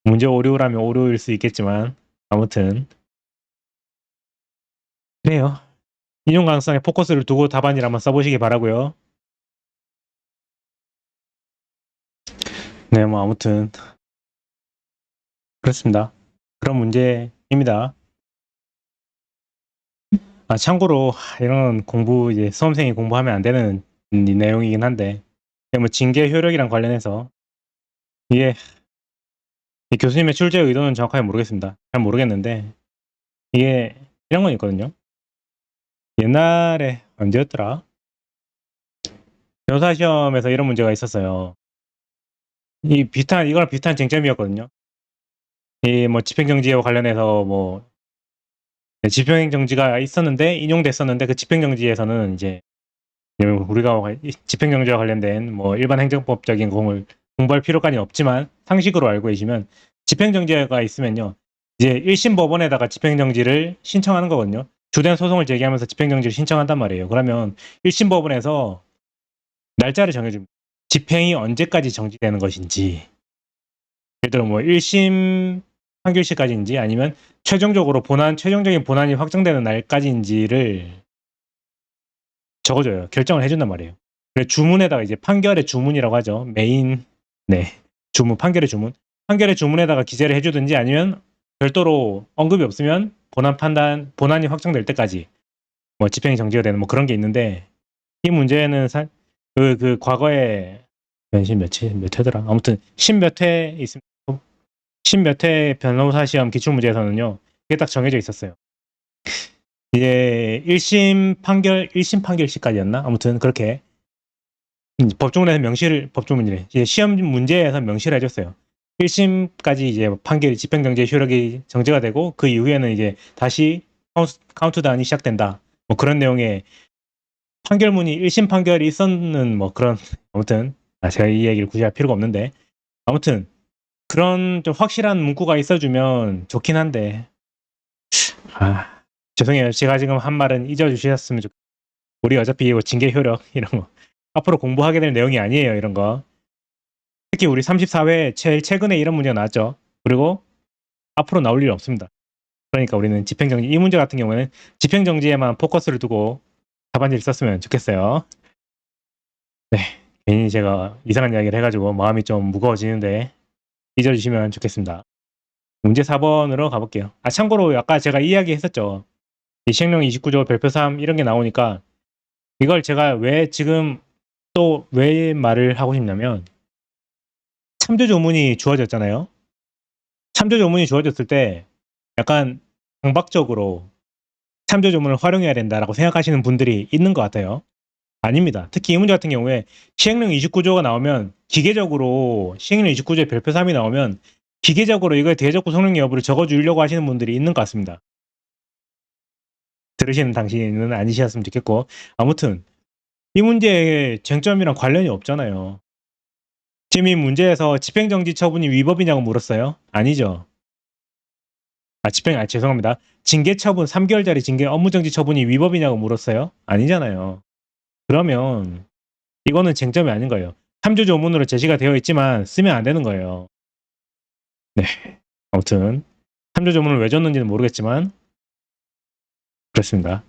문제 오류라면 오류일 수 있겠지만 아무튼 그래요. 인용 가능성에 포커스를 두고 답안을 한번 써보시기 바라고요. 네, 뭐 아무튼 그렇습니다. 그런 문제입니다. 참고로 이런 공부 이제 수험생이 공부하면 안 되는 내용이긴 한데 뭐 징계 효력이랑 관련해서 이게 교수님의 출제 의도는 정확하게 모르겠습니다. 잘 모르겠는데 이게 이런 건 있거든요. 옛날에 언제였더라? 변호사 시험에서 이런 문제가 있었어요. 이거랑 비슷한 쟁점이었거든요. 이 뭐 집행정지와 관련해서 뭐 집행정지가 있었는데 인용됐었는데 그 집행정지에서는 이제 우리가 집행정지와 관련된 뭐 일반 행정법적인 공을 공부할 필요까지는 없지만 상식으로 알고 계시면 집행정지가 있으면요. 이제 1심 법원에다가 집행정지를 신청하는 거거든요. 주된 소송을 제기하면서 집행정지를 신청한단 말이에요. 그러면 1심 법원에서 날짜를 정해줍니다. 집행이 언제까지 정지되는 것인지 예를 들어 뭐 1심 판결시까지인지 아니면 최종적인 본안이 확정되는 날까지인지를 적어줘요. 결정을 해준단 말이에요. 그래서 주문에다가 이제 판결의 주문이라고 하죠. 주문, 판결의 주문. 판결의 주문에다가 기재를 해주든지 아니면 별도로 언급이 없으면 본안이 확정될 때까지 뭐 집행이 정지가 되는 뭐 그런 게 있는데 이 문제는 그 과거에 몇 회더라. 아무튼 10몇 회 있습니다. 10몇 회 변호사 시험 기출문제에서는요. 이게 딱 정해져 있었어요. 이제 1심 판결시까지였나? 아무튼 그렇게 법조문이래. 이제 시험 문제에서 명시를 해줬어요. 1심까지 이제 집행정지 효력이 정지가 되고 그 이후에는 이제 다시 카운트다운이 시작된다. 뭐 그런 내용의 판결문이 1심 판결이 있었는 뭐 그런 아무튼 제가 이 얘기를 굳이 할 필요가 없는데 아무튼 그런 좀 확실한 문구가 있어주면 좋긴 한데 죄송해요. 제가 지금 한 말은 잊어주셨으면 좋겠어요. 우리 어차피 이거 징계 효력 이런 거 앞으로 공부하게 될 내용이 아니에요. 이런 거. 특히 우리 34회 제일 최근에 이런 문제가 나왔죠. 그리고 앞으로 나올 일 없습니다. 그러니까 우리는 집행정지 이 문제 같은 경우에는 집행정지에만 포커스를 두고 답안지를 썼으면 좋겠어요. 네, 괜히 제가 이상한 이야기를 해가지고 마음이 좀 무거워지는데 잊어주시면 좋겠습니다. 문제 4번으로 가볼게요. 참고로 아까 제가 이야기했었죠. 시행령 29조 별표 3 이런 게 나오니까 이걸 제가 왜 지금 또 왜 말을 하고 싶냐면 참조조문이 주어졌잖아요. 참조조문이 주어졌을 때 약간 강박적으로 참조조문을 활용해야 된다라고 생각하시는 분들이 있는 것 같아요. 아닙니다. 특히 이 문제 같은 경우에 시행령 29조가 나오면 기계적으로 시행령 29조의 별표 3이 나오면 기계적으로 이걸 대적 구성능 여부를 적어주려고 하시는 분들이 있는 것 같습니다. 들으시는 당신은 아니셨으면 좋겠고 아무튼 이 문제의 쟁점이랑 관련이 없잖아요. 지금 이 문제에서 집행정지 처분이 위법이냐고 물었어요? 아니죠. 죄송합니다. 징계 처분 3개월짜리 징계 업무정지 처분이 위법이냐고 물었어요? 아니잖아요. 그러면 이거는 쟁점이 아닌 거예요. 참조조문으로 제시가 되어 있지만 쓰면 안 되는 거예요. 네. 아무튼 참조조문을 왜 줬는지는 모르겠지만 그렇습니다.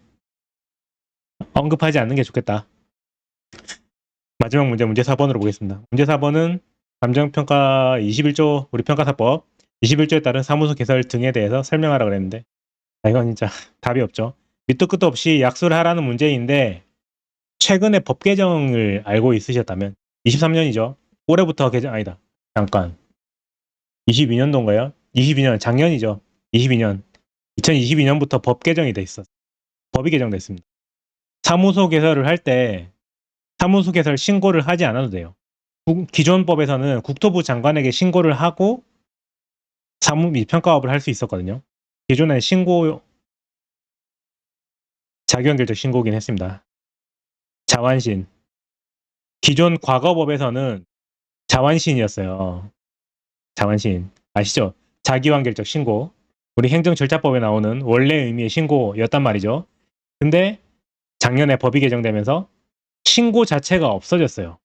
언급하지 않는 게 좋겠다. 마지막 문제 4번으로 보겠습니다. 문제 4번은 감정평가 21조 우리 평가사법 21조에 따른 사무소 개설 등에 대해서 설명하라 그랬는데 이건 진짜 답이 없죠. 밑도 끝도 없이 약수를 하라는 문제인데 최근에 법 개정을 알고 있으셨다면 23년이죠. 올해부터 개정 아니다. 잠깐 22년도인가요? 22년 작년이죠. 22년 2022년부터 법 개정이 돼 있었어요. 법이 개정됐습니다. 사무소 개설을 할 때 사무소 개설 신고를 하지 않아도 돼요. 기존 법에서는 국토부 장관에게 신고를 하고 사무 및 평가업을 할 수 있었거든요. 기존에 신고 자기연결적 신고긴 했습니다. 자완신 기존 과거법에서는 자완신이었어요. 자완신 아시죠? 자기완결적 신고 우리 행정절차법에 나오는 원래 의미의 신고였단 말이죠. 근데 작년에 법이 개정되면서 신고 자체가 없어졌어요.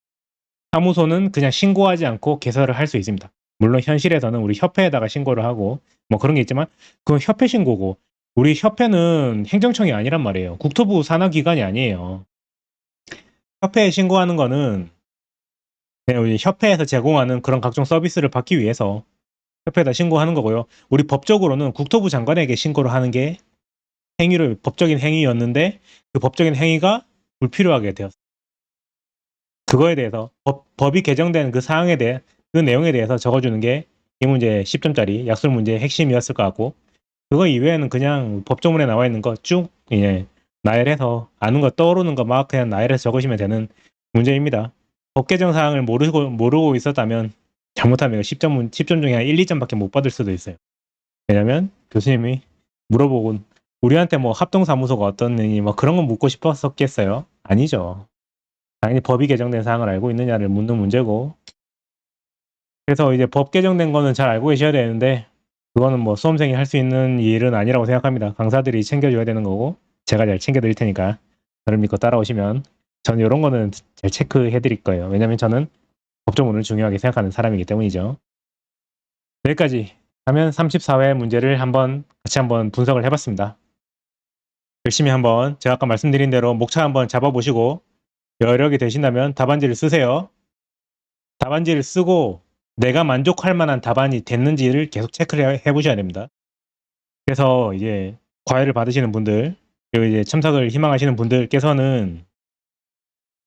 사무소는 그냥 신고하지 않고 개설을 할 수 있습니다. 물론 현실에서는 우리 협회에다가 신고를 하고 뭐 그런 게 있지만 그건 협회 신고고 우리 협회는 행정청이 아니란 말이에요. 국토부 산하기관이 아니에요. 협회에 신고하는 거는 우리 협회에서 제공하는 그런 각종 서비스를 받기 위해서 협회에다 신고하는 거고요. 우리 법적으로는 국토부 장관에게 신고를 하는 게 법적인 행위였는데 그 법적인 행위가 불필요하게 되었어요. 그거에 대해서 법이 개정된 그 사항에 대해 그 내용에 대해서 적어주는 게 이 문제 10점짜리 약술 문제의 핵심이었을 것 같고 그거 이외에는 그냥 법조문에 나와 있는 거 쭉 나열해서 아는 거 떠오르는 거 막 그냥 나열해서 적으시면 되는 문제입니다. 법 개정 사항을 모르고 있었다면 잘못하면 10점 중에 한 1, 2점밖에 못 받을 수도 있어요. 왜냐면 교수님이 물어보고 우리한테 뭐 합동사무소가 어떻느니 뭐 그런 거 묻고 싶었었겠어요? 아니죠. 당연히 법이 개정된 사항을 알고 있느냐를 묻는 문제고 그래서 이제 법 개정된 거는 잘 알고 계셔야 되는데 그거는 뭐 수험생이 할 수 있는 일은 아니라고 생각합니다. 강사들이 챙겨줘야 되는 거고 제가 잘 챙겨드릴 테니까 저를 믿고 따라오시면 저는 이런 거는 잘 체크해 드릴 거예요. 왜냐면 저는 법조문을 중요하게 생각하는 사람이기 때문이죠. 여기까지 하면 34회 문제를 같이 한번 분석을 해봤습니다. 열심히 한번 제가 아까 말씀드린 대로 목차 한번 잡아보시고 여력이 되신다면 답안지를 쓰세요. 답안지를 쓰고 내가 만족할 만한 답안이 됐는지를 계속 체크를 해보셔야 됩니다. 그래서 이제 과외를 받으시는 분들 그리고 이제 참석을 희망하시는 분들께서는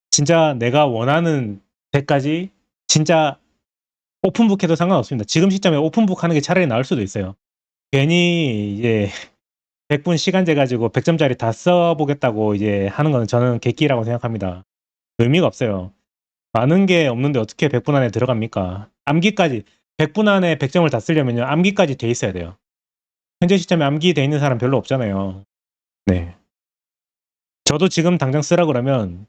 진짜 내가 원하는 데까지 진짜 오픈북 해도 상관없습니다. 지금 시점에 오픈북 하는 게 차라리 나을 수도 있어요. 괜히 이제 100분 시간 재가지고 100점짜리 다 써보겠다고 이제 하는 거는 저는 객기라고 생각합니다. 의미가 없어요. 많은 게 없는데 어떻게 100분 안에 들어갑니까? 암기까지 100분 안에 100점을 다 쓰려면요. 암기까지 돼 있어야 돼요. 현재 시점에 암기 돼 있는 사람 별로 없잖아요. 네. 저도 지금 당장 쓰라 그러면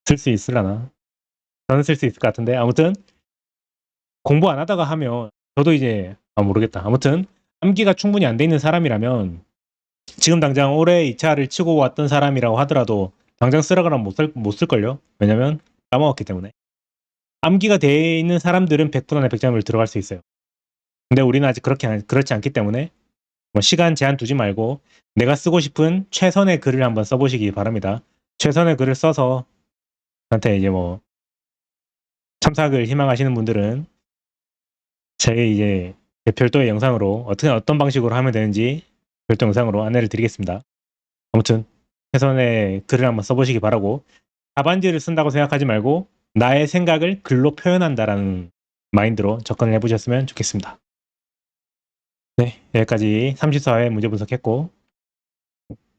쓸 수 있으려나? 저는 쓸 수 있을 것 같은데 아무튼 공부 안 하다가 하면 저도 이제 모르겠다. 아무튼 암기가 충분히 안 돼 있는 사람이라면 지금 당장 올해 2차를 치고 왔던 사람이라고 하더라도 당장 쓰라고 하면 못 쓸걸요? 왜냐면 까먹었기 때문에. 암기가 돼 있는 사람들은 100% 안에 100점을 들어갈 수 있어요. 근데 우리는 아직 그렇지 않기 때문에 뭐 시간 제한 두지 말고 내가 쓰고 싶은 최선의 글을 한번 써보시기 바랍니다. 최선의 글을 써서 저한테 이제 뭐 참석을 희망하시는 분들은 제 이제 별도의 영상으로 어떤 방식으로 하면 되는지 별도 영상으로 안내를 드리겠습니다. 아무튼 최선의 글을 한번 써보시기 바라고 답안지를 쓴다고 생각하지 말고 나의 생각을 글로 표현한다라는 마인드로 접근을 해보셨으면 좋겠습니다. 네, 여기까지 34회 문제 분석했고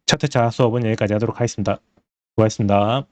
첫 회차 수업은 여기까지 하도록 하겠습니다. 수고하셨습니다.